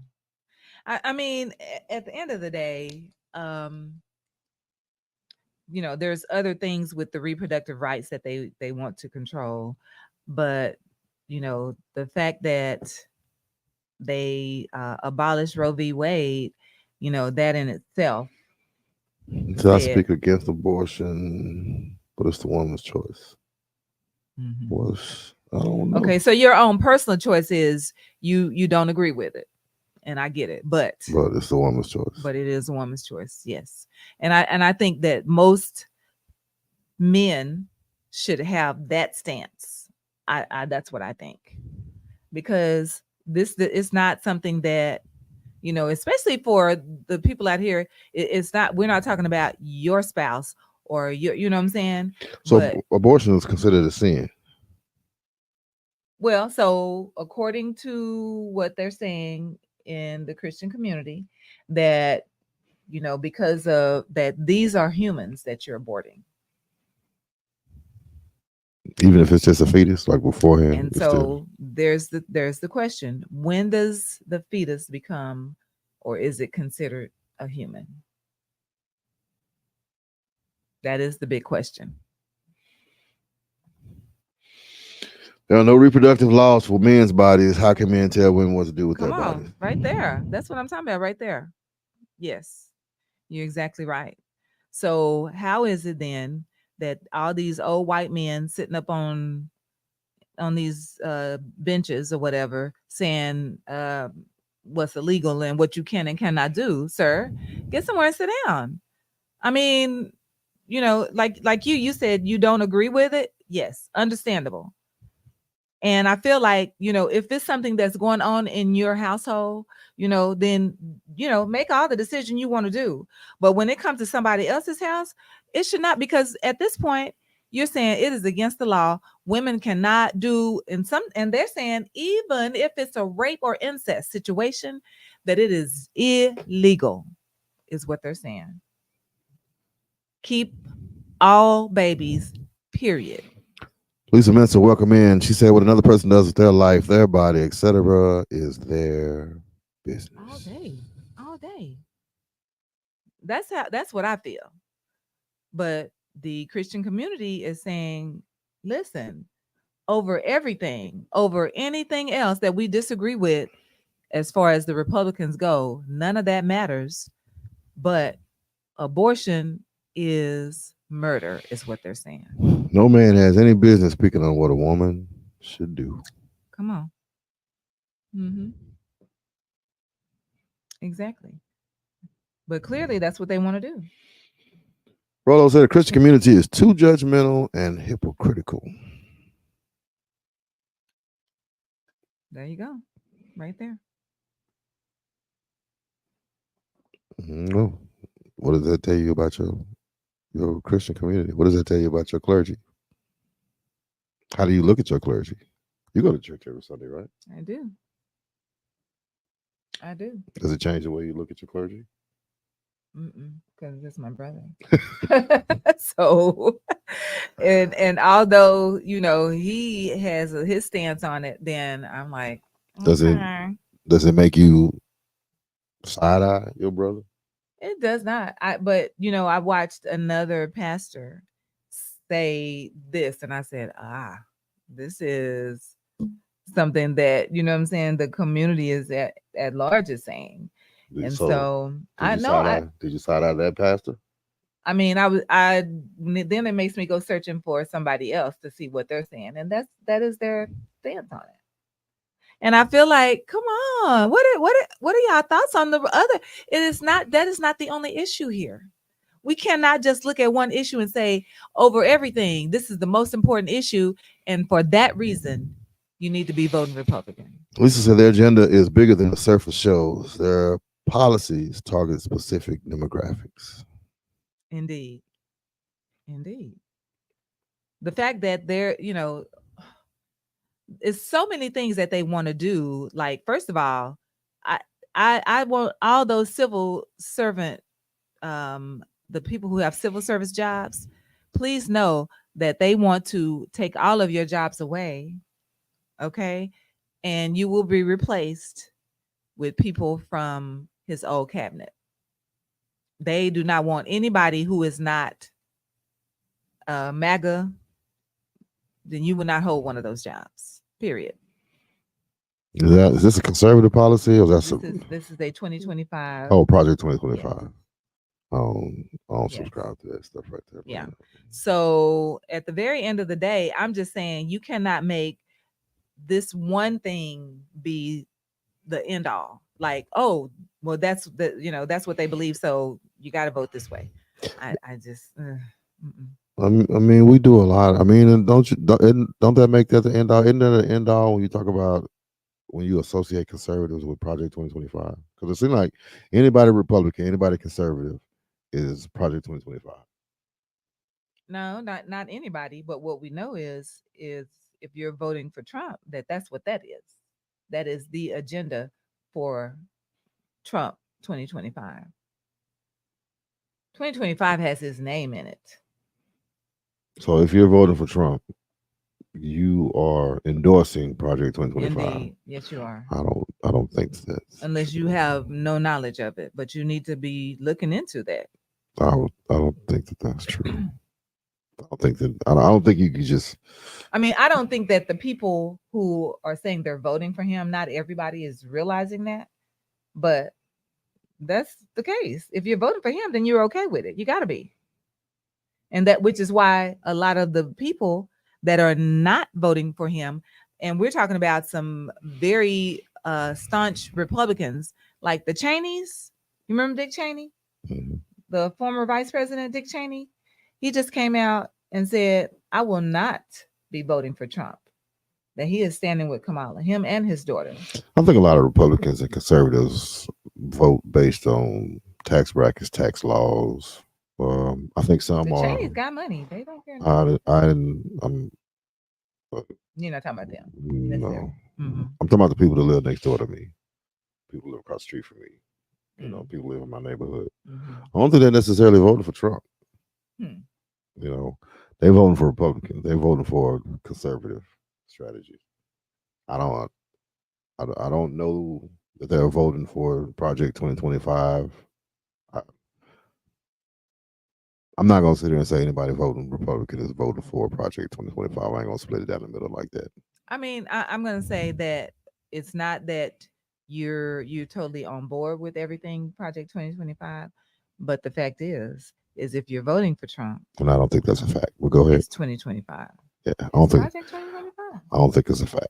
I mean, at the end of the day, there's other things with the reproductive rights that they want to control, but the fact that they abolished Roe v. Wade, that in itself. So I speak against abortion, but it's the woman's choice. Mm-hmm. I don't know. Okay, so your own personal choice is you don't agree with it, and I get it, but it's the woman's choice. But it is a woman's choice, yes. And I think that most men should have that stance. I that's what I think, because this is not something that, especially for the people out here, it's not. We're not talking about your spouse or your, you know what I'm saying. So abortion is considered a sin. Well, so according to what they're saying in the Christian community, that, because of that, these are humans that you're aborting. Even if it's just a fetus, like beforehand. And so there's the question: when does the fetus become, or is it considered a human? That is the big question. There are no reproductive laws for men's bodies. How can men tell women what to do with their bodies? Right there. That's what I'm talking about right there. Yes, you're exactly right. So how is it then that all these old white men sitting up on these benches or whatever saying what's illegal and what you can and cannot do? Sir, get somewhere and sit down. I mean, like you said, you don't agree with it. Yes, understandable. And I feel like, if it's something that's going on in your household, then, make all the decision you want to do. But when it comes to somebody else's house, it should not, because at this point, you're saying it is against the law. Women cannot do and they're saying even if it's a rape or incest situation, that it is illegal, is what they're saying. Keep all babies, period. Lisa Mensa, welcome in. She said, "What another person does with their life, their body, etc., is their business." All day. That's what I feel. But the Christian community is saying, listen, over everything, over anything else that we disagree with, as far as the Republicans go, none of that matters. But abortion is murder, is what they're saying. No man has any business speaking on what a woman should do. Come on. Mm-hmm. Exactly. But clearly, that's what they want to do. Rollo said the Christian community is too judgmental and hypocritical. There you go. Right there. No. What does that tell you about your Christian community? What does that tell you about your clergy? How do you look at your clergy? You go to church every Sunday, right? I do. Does it change the way you look at your clergy? Because it's my brother. So, and although he has his stance on it, then I'm like, does it make you side eye your brother? It does not. But I watched another pastor say this, and I said, this is something that what I'm saying, the community is at large is saying. And so I know. Did you side eye that pastor? I mean, then it makes me go searching for somebody else to see what they're saying, and that is their stance on it. And I feel like, come on, what are y'all thoughts on the other? That is not the only issue here. We cannot just look at one issue and say over everything, this is the most important issue, and for that reason, you need to be voting Republican. Lisa said their agenda is bigger than the surface shows. Their policies target specific demographics. Indeed. The fact that they're, it's so many things that they want to do. Like, first of all, I want all those civil servant, the people who have civil service jobs, please know that they want to take all of your jobs away. Okay. And you will be replaced with people from his old cabinet. They do not want anybody who is not MAGA. Then you will not hold one of those jobs. Period. Is this a conservative policy, or this is a 2025? Oh, Project 2025. Yes. I don't subscribe to that stuff right there. Yeah. So at the very end of the day, I'm just saying you cannot make this one thing be the end all. Like, oh, well, that's what they believe, so you got to vote this way. I just. I mean, we do a lot. I mean, don't that make that the end all? Isn't that the end all when you talk about when you associate conservatives with Project 2025? Because it seems like anybody Republican, anybody conservative is Project 2025. No, not anybody. But what we know is if you're voting for Trump, that's what that is. That is the agenda for Trump 2025. 2025 has his name in it. So if you're voting for Trump, you are endorsing Project 2025. Indeed. Yes, you are. I don't think that. Unless you have no knowledge of it, but you need to be looking into that. I don't think that's true. I don't think you can just. I mean, I don't think that the people who are saying they're voting for him, not everybody is realizing that, but that's the case. If you're voting for him, then you're okay with it. You got to be. And which is why a lot of the people that are not voting for him, and we're talking about some very staunch Republicans, like the Cheneys. You remember Dick Cheney? Mm-hmm. The former Vice President Dick Cheney? He just came out and said, I will not be voting for Trump. that he is standing with Kamala, him and his daughter. I think a lot of Republicans and conservatives vote based on tax brackets, tax laws. I think some The are. Cheney's got money. They don't care nothing. I'm You're not talking about them necessarily. no. Mm-hmm. I'm talking about the people that live next door to me. People live across the street from me. Mm-hmm. People live in my neighborhood. Mm-hmm. I don't think they necessarily voted for Trump. Hmm. You know, they voting for Republicans. They voting for conservative strategy. I don't. I don't know that they're voting for Project 2025. I, I'm not gonna sit here and say anybody voting Republican is voting for Project 2025. I ain't gonna split it down the middle like that. I mean, I'm gonna say that it's not that you're totally on board with everything Project 2025, but the fact is if you're voting for Trump, And I don't think that's a fact. Well, go ahead. it's 2025. Yeah, I It's don't think. Project 2025. I don't think it's a fact.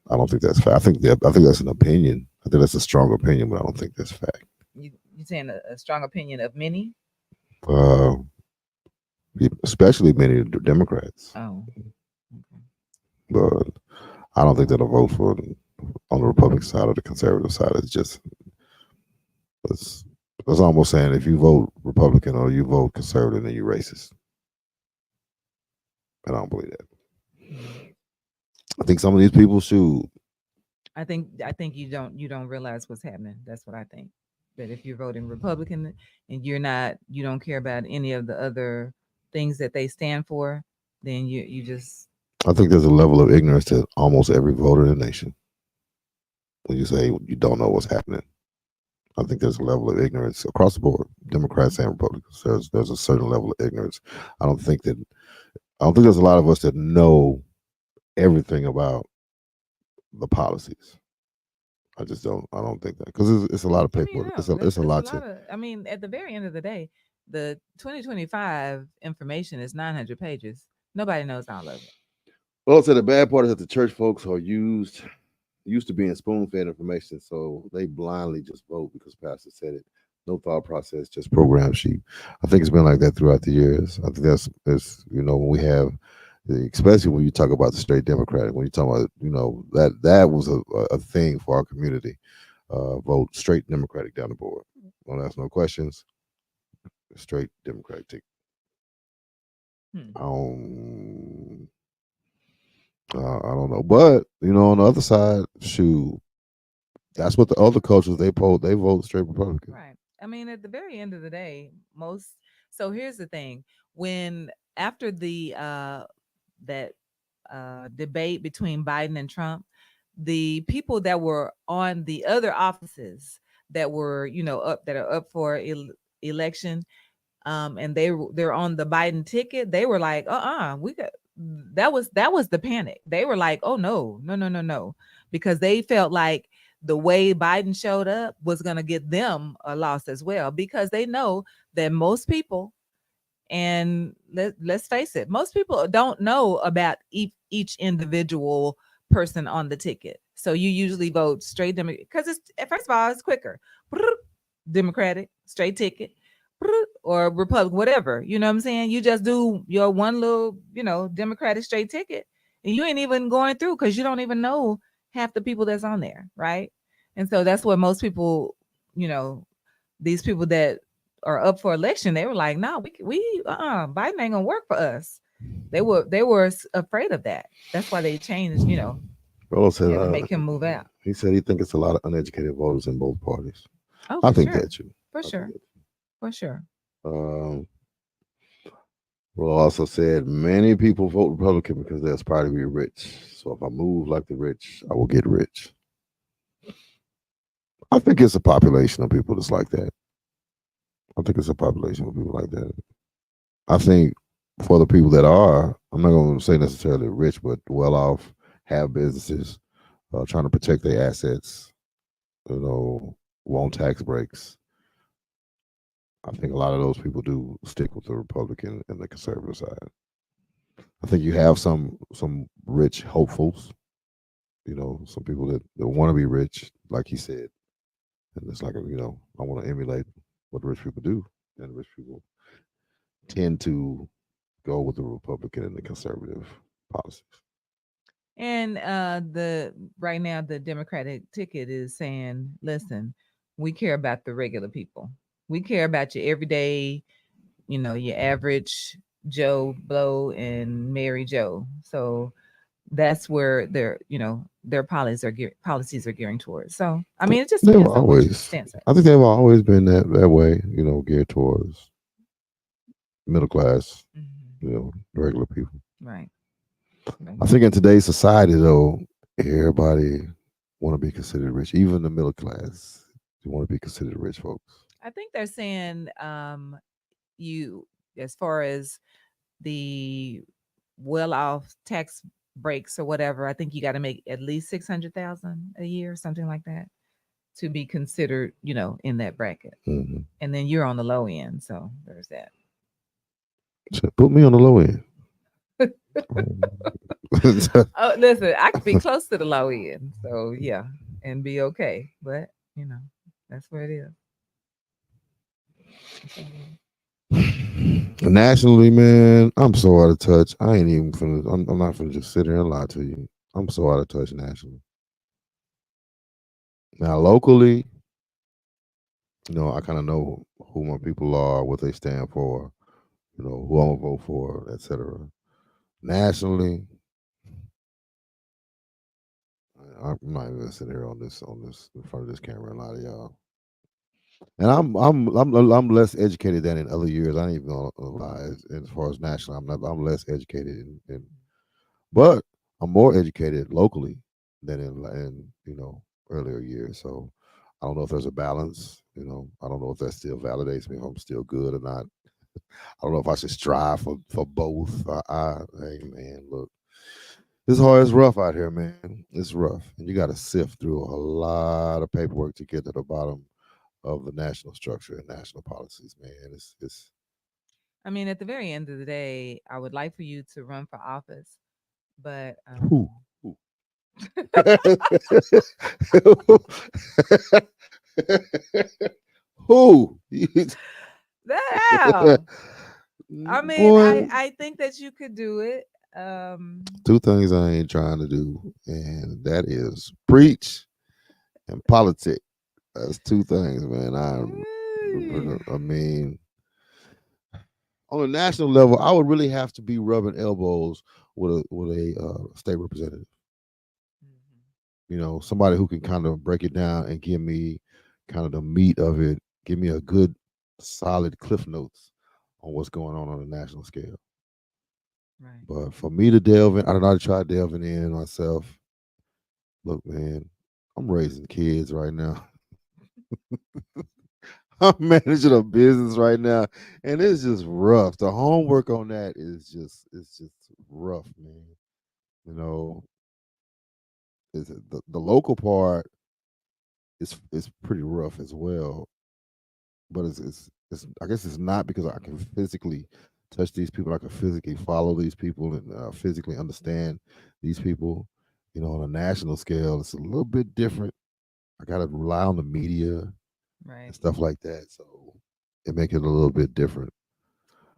I don't think that's fact. I think that's an opinion. I think that's a strong opinion, but I don't think that's fact. You saying a strong opinion of many? Uh, especially many Democrats, Oh, okay. but I don't think they'll vote for on the Republican side or the conservative side. It's, it's almost saying if you vote Republican or you vote conservative, then you're racist. And I don't believe that. Mhm. I think some of these people should. I think you don't realize what's happening. That's what I think. That if you're voting Republican and you don't care about any of the other things that they stand for, then you just I think there's a level of ignorance to almost every voter in the nation. When you say you don't know what's happening, I think there's a level of ignorance across the board, Democrats and Republicans. There's a certain level of ignorance. I don't think that I don't think there's a lot of us that know everything about the policies. I just don't. I don't think that because it's a lot of I mean, paperwork. no, It's a it's a lot to. lot of. I mean, at the very end of the day, the 2025 information is 900 pages. Nobody knows all of it. Well, so the bad part is that the church folks are used to being spoon fed information, so they blindly just vote because pastor said it. No thought process, just program sheet. I think it's been like that throughout the years. I think that's when we have, especially when you talk about the straight Democratic, when you talk about that was a thing for our community. Vote straight Democratic down the board. Don't ask no questions. Straight Democratic ticket. Hmm. I don't know, but on the other side, shoot, that's what the other cultures they poll. They vote straight Republican. Right. I mean, at the very end of the day, most. So here's the thing: when after the that debate between Biden and Trump, the people that were on the other offices that were up that are up for election, and they're on the Biden ticket, they were like, we got that was the panic. They were like, oh no, no, no, no, no, because they felt like the way Biden showed up was going to get them a loss as well, because they know that most people, and let's face it, most people don't know about each individual person on the ticket. So you usually vote straight Democrat because it's first of all it's quicker. Democratic straight ticket or Republican, whatever. You know what I'm saying? You just do your one little, Democratic straight ticket, and you ain't even going through because you don't even know half the people that's on there, right? And so that's what most people, you know, these people that are up for election, they were like, "No, Biden ain't gonna work for us." They were afraid of that. That's why they changed. Fellow They said had to make him move out. he said he think it's a lot of uneducated voters in both parties. Oh, I for think sure, that too. for I think sure, for sure. that. Well, also said many people vote Republican because they aspire to be rich. So if I move like the rich, I will get rich. I think it's a population of people that's like that. I think it's a population of people like that. I think for the people that are, I'm not going to say necessarily rich, but well off, have businesses, trying to protect their assets, want tax breaks. I think a lot of those people do stick with the Republican and the conservative side. I think you have some rich hopefuls, some people that want to be rich, like he said, and it's like I want to emulate what rich people do, and rich people tend to go with the Republican and the conservative policies. And the right now the Democratic ticket is saying, listen, we care about the regular people. We care about your everyday, your average Joe Blow and Mary Joe. So that's where their policies are gearing towards. So I mean, it just They've depends on what your always, stance I think is. they've always been that way, geared towards middle class, Hmm. regular people. Right. But I yeah, think in today's society, though, everybody want to be considered rich, even the middle class. They want to be considered rich folks. I think they're saying you as far as the well off tax breaks or whatever. I think you got to make at least 600,000 a year, something like that, to be considered, in that bracket. Hmm. And then you're on the low end, so there's that. So put me on the low end. Oh, listen, I could be close to the low end, so yeah, and be okay. But that's where it is. That's what it is. Nationally, man, I'm so out of touch. I ain't even finna. I'm not finna just sit here and lie to you. I'm so out of touch nationally. Now, locally, I kind of know who my people are, what they stand for, who I'm gonna vote for, etc. Nationally, I'm not even gonna sit here on this in front of this camera and lie to y'all. And I'm less educated than in other years. I ain't even gonna lie. As far as national, I'm less educated but I'm more educated locally than in earlier years. So I don't know if there's a balance. I don't know if that still validates me if I'm still good or not. I don't know if I should strive for both. Hey man, look, it's hard. It's rough out here, man. It's rough, and you got to sift through a lot of paperwork to get to the bottom of the national structure and national policies, man. It's I mean, at the very end of the day, I would like for you to run for office, but who who who that I mean, I boy. I think that you could do it. Um, Two things I ain't trying to do, and that is preach and politic. That's two things, man. I mean, on a national level, I would really have to be rubbing elbows with a state representative. mhm, Somebody who can kind of break it down and give me kind of the meat of it, give me a good, solid cliff notes on what's going on a national scale. right. But for me to delve in, I don't know how to try delving in myself. Look, man, I'm raising kids right now. I'm managing a business right now, and it's just rough. The homework on that it's just rough, man. You know, the local part is pretty rough as well, but it's I guess it's not because I can physically touch these people. I can physically follow these people and physically understand these people. On a national scale, it's a little bit different. I gotta rely on the media and Right. stuff like that, so it make it a little bit different.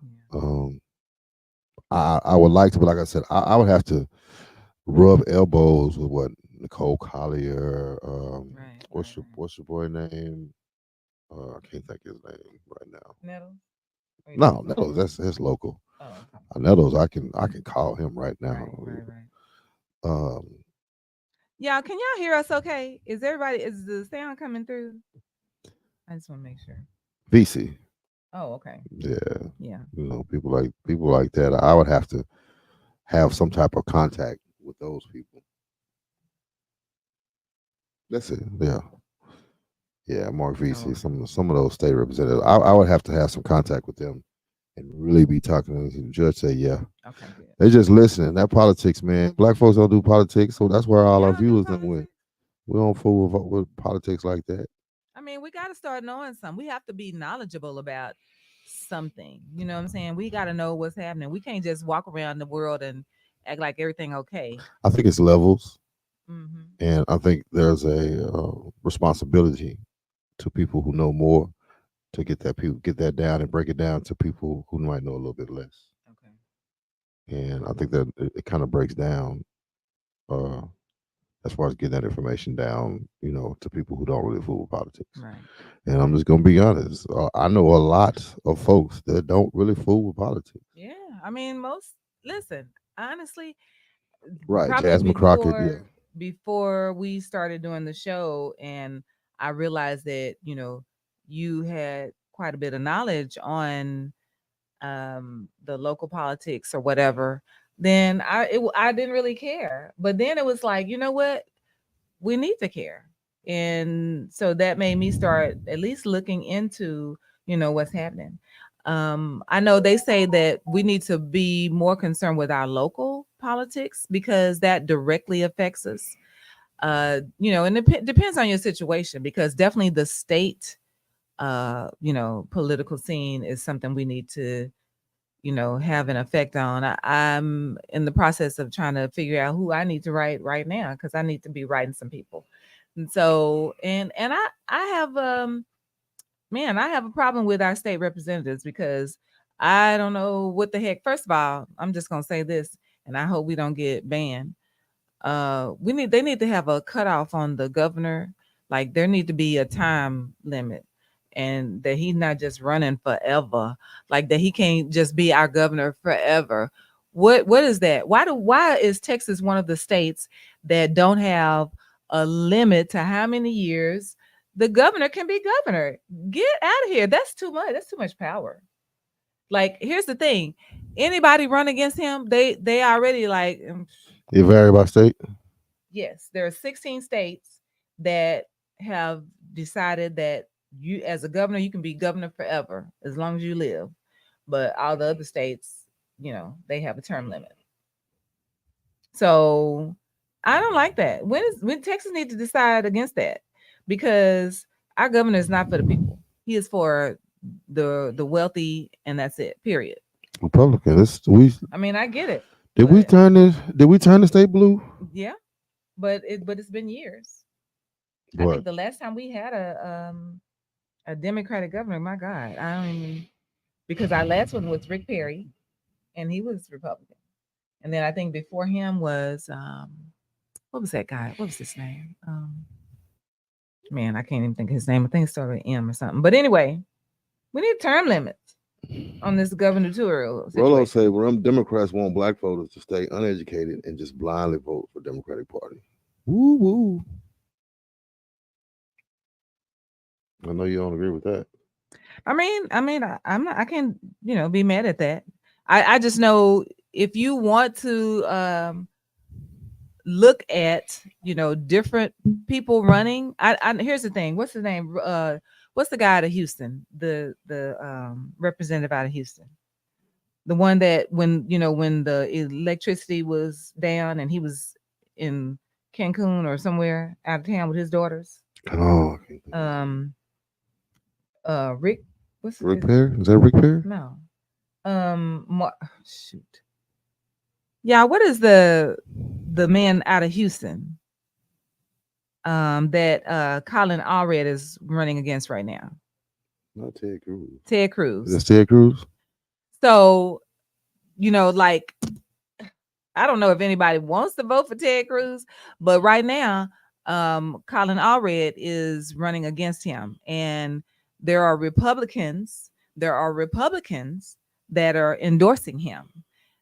Yeah. Um, I would like to, but like I said, I would have to rub elbows with what Nicole Collier. Right. Right. Right. What's your boy name? I can't think of his name right now. Nettles? Are you talking No, about Nettles. local? That's local. Oh, okay. Nettles. I can call him right now. Right. Right. Right. Um, Y'all, can y'all hear us okay? Is the sound coming through? I just want to make sure. VC. Oh, okay. Yeah, Yeah. people like that. I would have to have some type of contact with those people. That's it. Yeah. Yeah, Mark Oh, VC. okay. Some of those state representatives. I would have to have some contact with them and really be talking to them. The judge say, yeah. Okay, good. They just listening. That politics, man. Black folks don't do politics, so that's where all our Y'all do viewers done went. politics? We don't fool with politics like that. I mean, we got to start knowing something. We have to be knowledgeable about something. You know what I'm saying? We got to know what's happening. We can't just walk around the world and act like everything okay. I think it's levels, Mm-hmm. and I think there's a responsibility to people who know more to get that down and break it down to people who might know a little bit less. Okay. And I think that it kind of breaks down uh, as far as getting that information down, to people who don't really fool with politics. Right. And I'm just gonna be honest. I know a lot of folks that don't really fool with politics. Yeah. I mean, listen, honestly, Right, probably Jasmine Crockett. Yeah, before we started doing the show, and I realized that, you had quite a bit of knowledge on the local politics or whatever, then I didn't really care. But then it was like, you know what? We need to care. And so that made me start at least looking into, what's happening. I know they say that we need to be more concerned with our local politics because that directly affects us. And it depends on your situation, because definitely the state political scene is something we need to, have an effect on. I'm in the process of trying to figure out who I need to write right now, because I need to be writing some people. And so, and I have man, I have a problem with our state representatives, because I don't know what the heck. First of all, I'm just gonna say this, and I hope we don't get banned. They need to have a cutoff on the governor. Like, there need to be a time limit, and that he's not just running forever. Like, that he can't just be our governor forever. What is that? Why is Texas one of the states that don't have a limit to how many years the governor can be governor? Get out of here. That's too much. That's too much power. Like, here's the thing. Anybody run against him, they already like, it vary by state. yes, there are 16 states that have decided that you, as a governor, you can be governor forever as long as you live. But all the other states, they have a term limit. So I don't like that. When Texas needs to decide against that, because our governor is not for the people. He is for the wealthy, and that's it. Period. Republican. I mean, I get it. Did we turn the state blue? Yeah, but it's been years. I What? think the last time we had a Democratic governor, my God, I don't even, because our last one was Rick Perry, and he was Republican. And then I think before him was what was that guy? What was his name? Man, I can't even think of his name. I think it started with M or something. But anyway, we need term limits on this gubernatorial Rolo situation. say, well, them Democrats want black voters to stay uneducated and just blindly vote for Democratic Party. Woo woo. I know you don't agree with that. I'm not. I can't, be mad at that. I just know, if you want to look at, different people running. I here's the thing. What's his name? What's the guy out of Houston? The representative out of Houston. The one that, when the electricity was down and he was in Cancun or somewhere out of town with his daughters. Oh, Um, Rick. What's Rick Perry? Is that Rick Perry? No. Shoot. Yeah, what is the man out of Houston? That Colin Allred is running against right now. Not Ted Cruz. Ted Cruz. Is it Ted Cruz? So, like, I don't know if anybody wants to vote for Ted Cruz, but right now, Colin Allred is running against him, and there are Republicans that are endorsing him.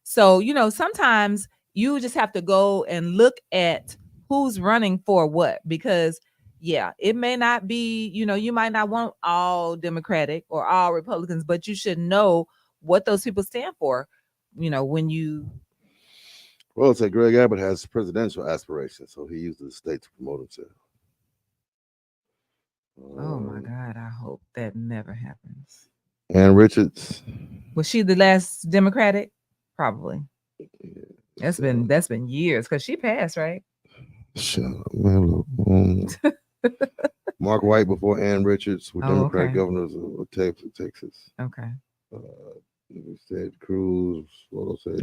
So, sometimes you just have to go and look at who's running for what, because yeah, it may not be, you might not want all Democratic or all Republicans, but you should know what those people stand for, when you. Well, say Greg Abbott has presidential aspirations, so he uses the state to promote himself. Oh my God, I hope that never happens. Ann Richards. Was she the last Democratic? Probably. Yeah, that's been years, because she passed, right? Shut up, man. Look, Mark White before Ann Richards were Democratic governors of Texas. Okay. Ted Cruz. Well, said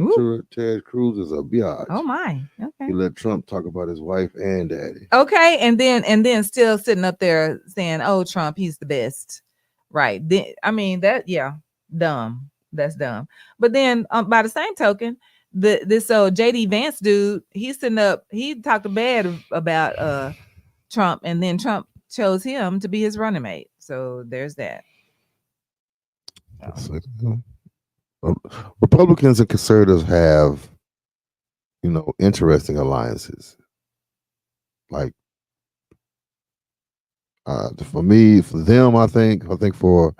Ted Cruz is a biatch. Oh my. Okay. He let Trump talk about his wife and daddy. Okay, and then still sitting up there saying, "Oh, Trump, he's the best." Right. Then, I mean, that, yeah, dumb. That's dumb. But then, by the same token, this JD Vance dude, he's sitting up, he talked bad about Trump, and then Trump chose him to be his running mate. So there's that. So, Republicans and conservatives have, interesting alliances. Like, for me, for them, I think for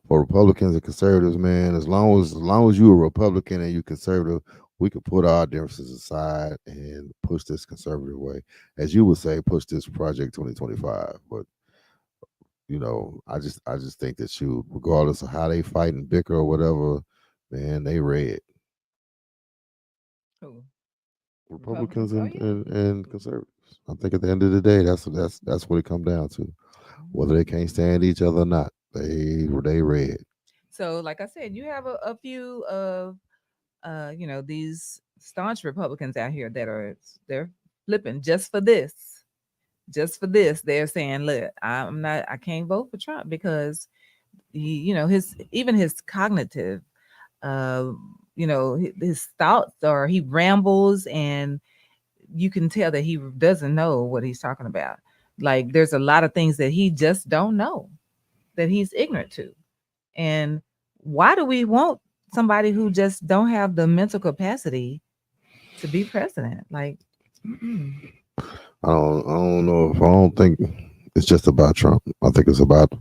Republicans and conservatives, man, as long as you're a Republican and you're conservative, we could put our differences aside and push this conservative way, as you would say, push this Project 2025. But I just think that regardless of how they fight and bicker or whatever, man, they red. Who? Republicans Republicans? Oh, yeah. and conservatives. I think at the end of the day, that's what it comes down to. Whether they can't stand each other or not, they red. So, like I said, you have a few of these staunch Republicans out here that they're flipping just for this. Just for this, they're saying, "Look, I can't vote for Trump because his cognitive, uh, his thoughts, or he rambles, and you can tell that he doesn't know what he's talking about. Like, there's a lot of things that he just don't know, that he's ignorant to. And why do we want somebody who just don't have the mental capacity to be president? Like, mm-mm. I don't think it's just about Trump. I think it's about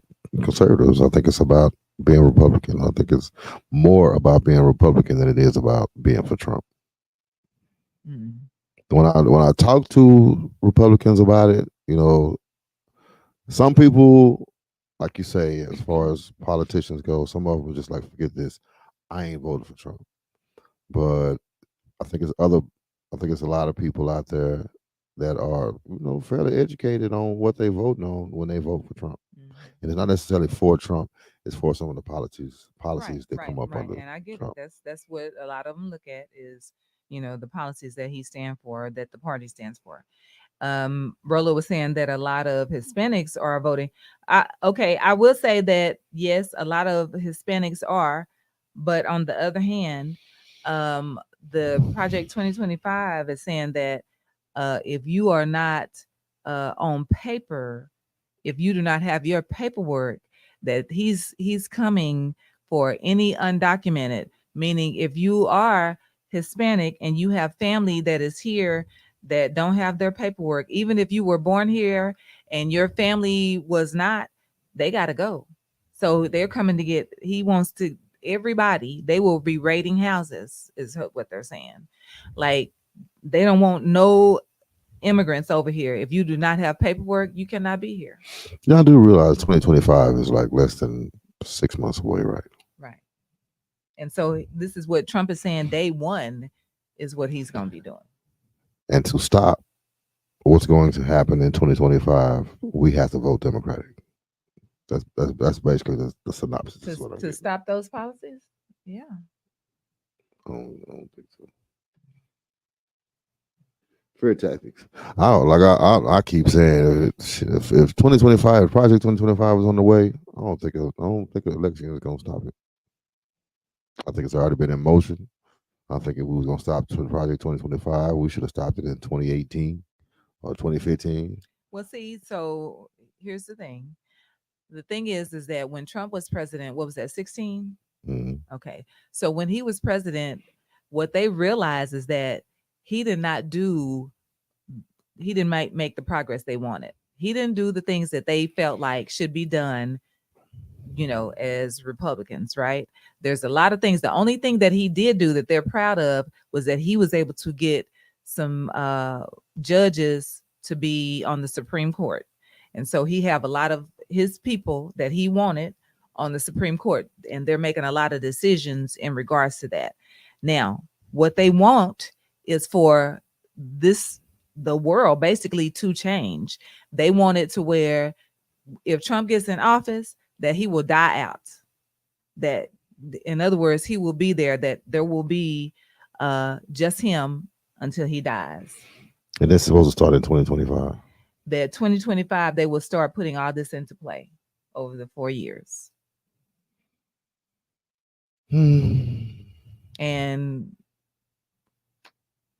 conservatives. I think it's about being Republican. I think it's more about being Republican than it is about being for Trump. Mm. When I talk to Republicans about it, some people, like you say, as far as politicians go, some of them are just like, forget this, I ain't voting for Trump. But I think it's a lot of people out there that are fairly educated on what they voting on when they vote for Trump, and it's not necessarily for Trump; it's for some of the policies that come up under And I get it. Trump. That's what a lot of them look at is, the policies that he stands for, that the party stands for. Rolo was saying that a lot of Hispanics are voting. I will say that yes, a lot of Hispanics are, but on the other hand, the Project 2025 is saying that if you are not on paper, if you do not have your paperwork, that he's coming for any undocumented, meaning if you are Hispanic and you have family that is here that don't have their paperwork, even if you were born here and your family was not, they got to go. So they're coming to get, he wants to, everybody, they will be raiding houses, is what they're saying. Like, they don't want no immigrants over here. If you do not have paperwork, you cannot be here. Yeah, I do realize 2025 is like less than 6 months away, right? Right. And so this is what Trump is saying. Day one is what he's going to be doing. And to stop what's going to happen in 2025, we have to vote Democratic. That's basically the synopsis. To stop those policies? Yeah. I don't think so. Fair tactics. I keep saying, if 2025 Project 2025 is on the way, I don't think an election is going to stop it. I think it's already been in motion. I think if we was going to stop Project 2025, we should have stopped it in 2018 or 2015. Well, see, so here's the thing. The thing is that when Trump was president, what was that, 16? Mm-hmm. Okay. So when he was president, what they realized is that he did not make the progress they wanted. He didn't do the things that they felt like should be done, as Republicans, right? There's a lot of things. The only thing that he did do that they're proud of was that he was able to get some judges to be on the Supreme Court. And so he have a lot of his people that he wanted on the Supreme Court, and they're making a lot of decisions in regards to that. Now, what they want is for the world basically to change. They want it to where if Trump gets in office, that he will die out. That, in other words, he will be there, that there will be just him until he dies. And that's supposed to start in 2025. That 2025, they will start putting all this into play over the 4 years. And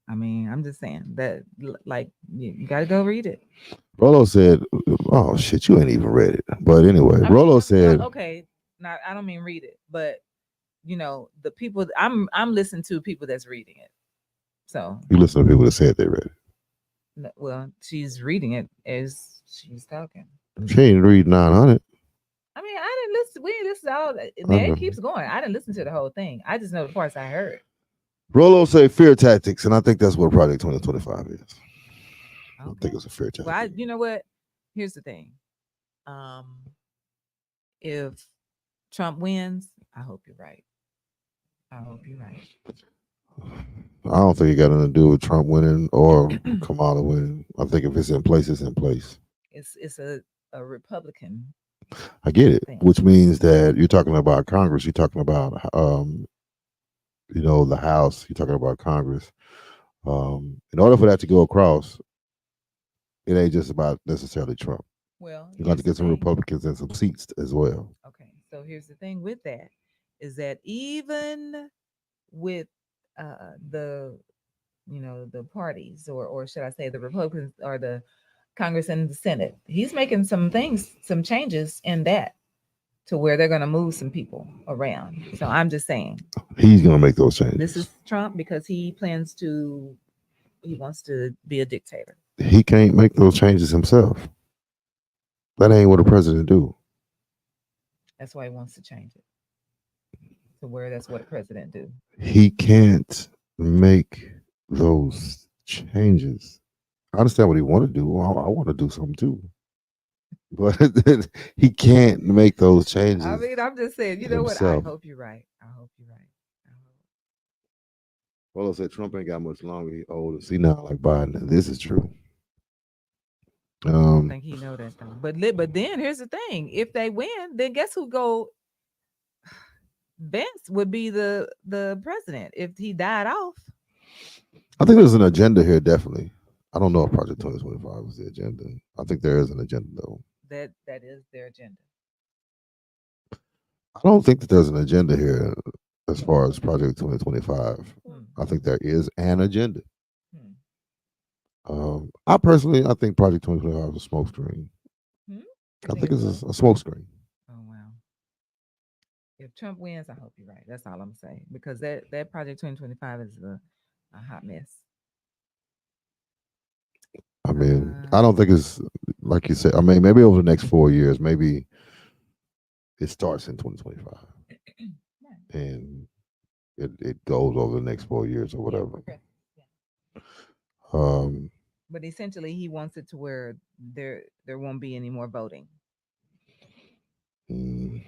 I mean, I'm just saying that, like, you got to go read it. Rolo said, "Oh shit, you ain't even read it." But anyway, I mean, Rolo said, okay, not I don't mean read it, but the people I'm listening to people that's reading it. So, "You listen to people that said they read it. well, she's reading it as she's talking. She ain't read 900." I mean, I didn't listen. We didn't listen to all that. I Now it know. keeps going. I didn't listen to the whole thing. I just know the parts I heard. Rolo say fear tactics, and I think that's what Project 2025 is. I Okay. think it's a fear Well, tactic. you know what? Here's the thing. Um, if Trump wins, I hope you're right. I hope you're right. I don't think it got nothing to do with Trump winning or Kamala winning. I think if it's in place, it's in place. It's a Republican I get it, thing. which means that you're talking about Congress. You're talking about, the House. You're talking about Congress. In order for that to go across, it ain't just about necessarily Trump. Well, You got here's to the get some thing. Republicans and some seats as well. Okay, so here's the thing with that is that even with the the parties, or should I say the Republicans or the Congress and the Senate, he's making some changes in that to where they're going to move some people around. So I'm just saying He's gonna make those this changes. is Trump because he wants to be a dictator. He can't make those changes himself. That ain't what a president do. That's why he wants to change it to where that's what a president do. He can't make those changes. I understand what he want to do. I want to do something too, but he can't make those I changes mean, I'm just saying, you know what? I himself. hope you're right. I hope you're right. I Well, I said Trump ain't got much longer. He old and senile like Biden. This is true. I don't Um, think he know that though. But then here's the thing: if they win, then guess who go? Vance would be the president if he died off. I think there's an agenda here, definitely. I don't know if Project 2025 is the agenda. I think there is an agenda, though. That is their agenda. I don't think that there's an agenda here as far as Project 2025. Hmm. I think there is an agenda. Hmm. I think Project 2025 is a smoke screen. Hmm? I You think think it's it's what? a smoke screen. Oh wow! If Trump wins, I hope you're right. That's all I'm saying because that Project 2025 is a hot mess. I mean, I Uh, don't think it's like you said. I mean, maybe over the next 4 years, maybe it starts in 2025 and it goes over the next 4 years or yeah, whatever. progressive. Yeah. Um, But essentially, he wants it to where there won't be any more voting. mm.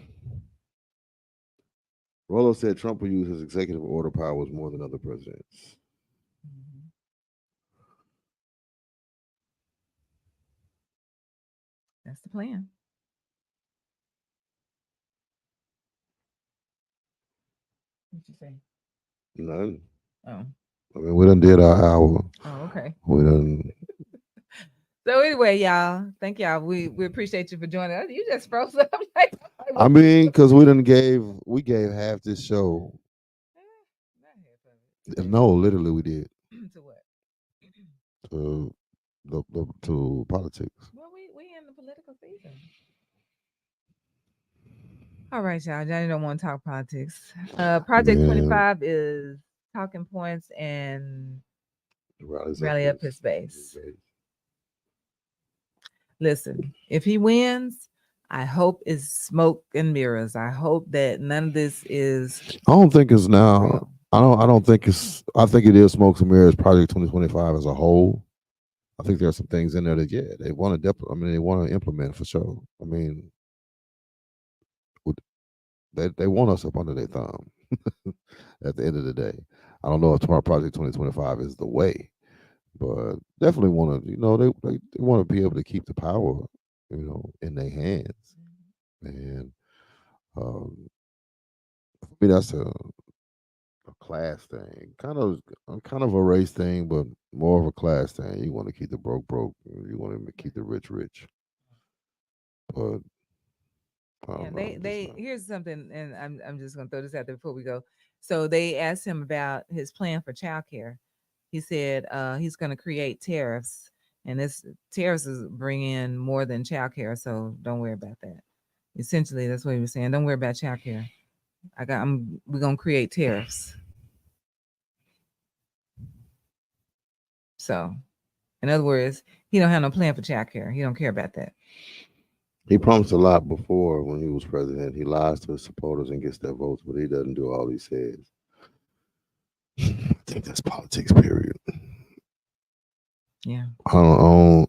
Rolo said Trump will use his executive order powers more than other presidents. Mhm. That's the plan. What you say? None. Oh, I mean, we done did our hour. oh, okay. We done. So anyway, y'all, thank y'all. We appreciate you for joining us. You just froze up. Like, I what you mean, doing? because we gave half this show. Not half of it. No, literally, we did To what? to to politics. Well, we in the political season. All right, y'all. Johnny don't want to talk politics. Project Man, 25 is talking points and rallies up rally up his his base. base. Listen, if he wins, I hope it's smoke and mirrors. I hope that none of this is I don't think it's now. real. I don't think it's. I think it is Smokes and Mirrors Project 2025 as a whole. I think there are some things in there that they want to. I mean, they want to implement for sure. I mean, they want us up under their thumb. At the end of the day, I don't know if Smart Project 2025 is the way, but definitely want to. They want to be able to keep the power, in their hands. And for me, that's a class thing, kind of a race thing, but more of a class thing. You want to keep the broke, you want to keep the rich. But I Yeah, don't know, just they not. here's something, and I'm just gonna throw this out there before we go. So they asked him about his plan for childcare. he said he's going to create tariffs, and this tariffs is bring in more than childcare, so don't worry about that. Essentially, that's what he was saying. Don't worry about childcare. We're gonna create tariffs. So, in other words, he don't have no plan for childcare. He don't care about that. He promised a lot before when he was president. He lies to his supporters and gets their votes, but he doesn't do all he says. I think that's politics, period. Yeah. I don't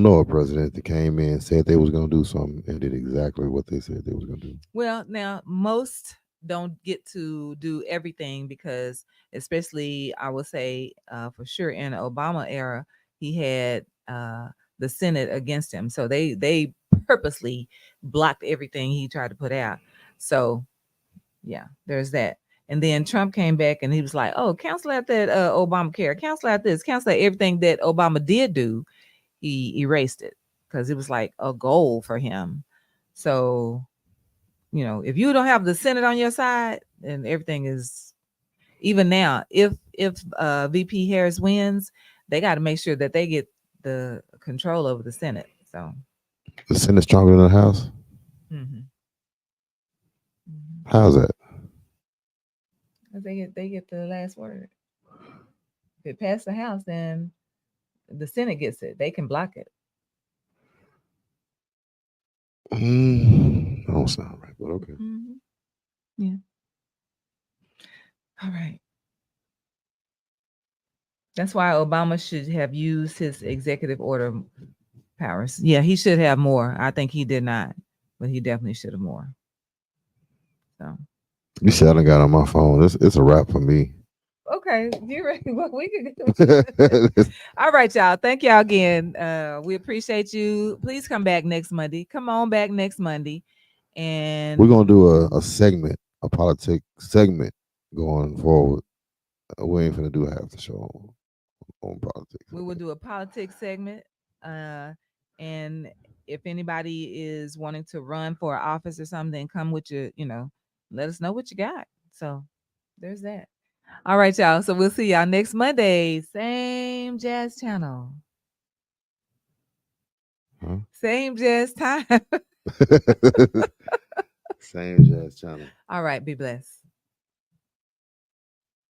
know a president that came in, said they was gonna do something, and did exactly what they said they was gonna do. Well, now most don't get to do everything because, especially, I would say for sure in the Obama era, he had the Senate against him, so they purposely blocked everything he tried to put out. So yeah, there's that. And then Trump came back and he was like, "Oh, cancel out that Obamacare, cancel out this, cancel out everything that Obama did do." He erased it because it was like a goal for him. So if you don't have the Senate on your side, then everything is, even now. If VP Harris wins, they got to make sure that they get the control over the Senate. So The Senate stronger than the House. mm-hmm. Mm-hmm. How's that? They get the last word. If it passed the House, then the Senate gets it. They can block it. Don't sound right, but okay. Mm-hmm. Yeah. All right. That's why Obama should have used his executive order powers. Yeah, he should have more. I think he did not, but he definitely should have more. So You said I done got on my phone. It's a wrap for me. okay, you ready? Well, we could. All right, y'all. Thank y'all again. We appreciate you. Please come back next Monday. Come on back next Monday, and We're gonna do a segment, a politics segment going forward. We ain't finna do half the show on politics. we will do a politics segment. And if anybody is wanting to run for office or something, come with your, let us know what you got. So there's that. All right, y'all. So we'll see y'all next Monday. Same jazz channel. Huh? Same jazz time. Same jazz channel. All right. Be blessed.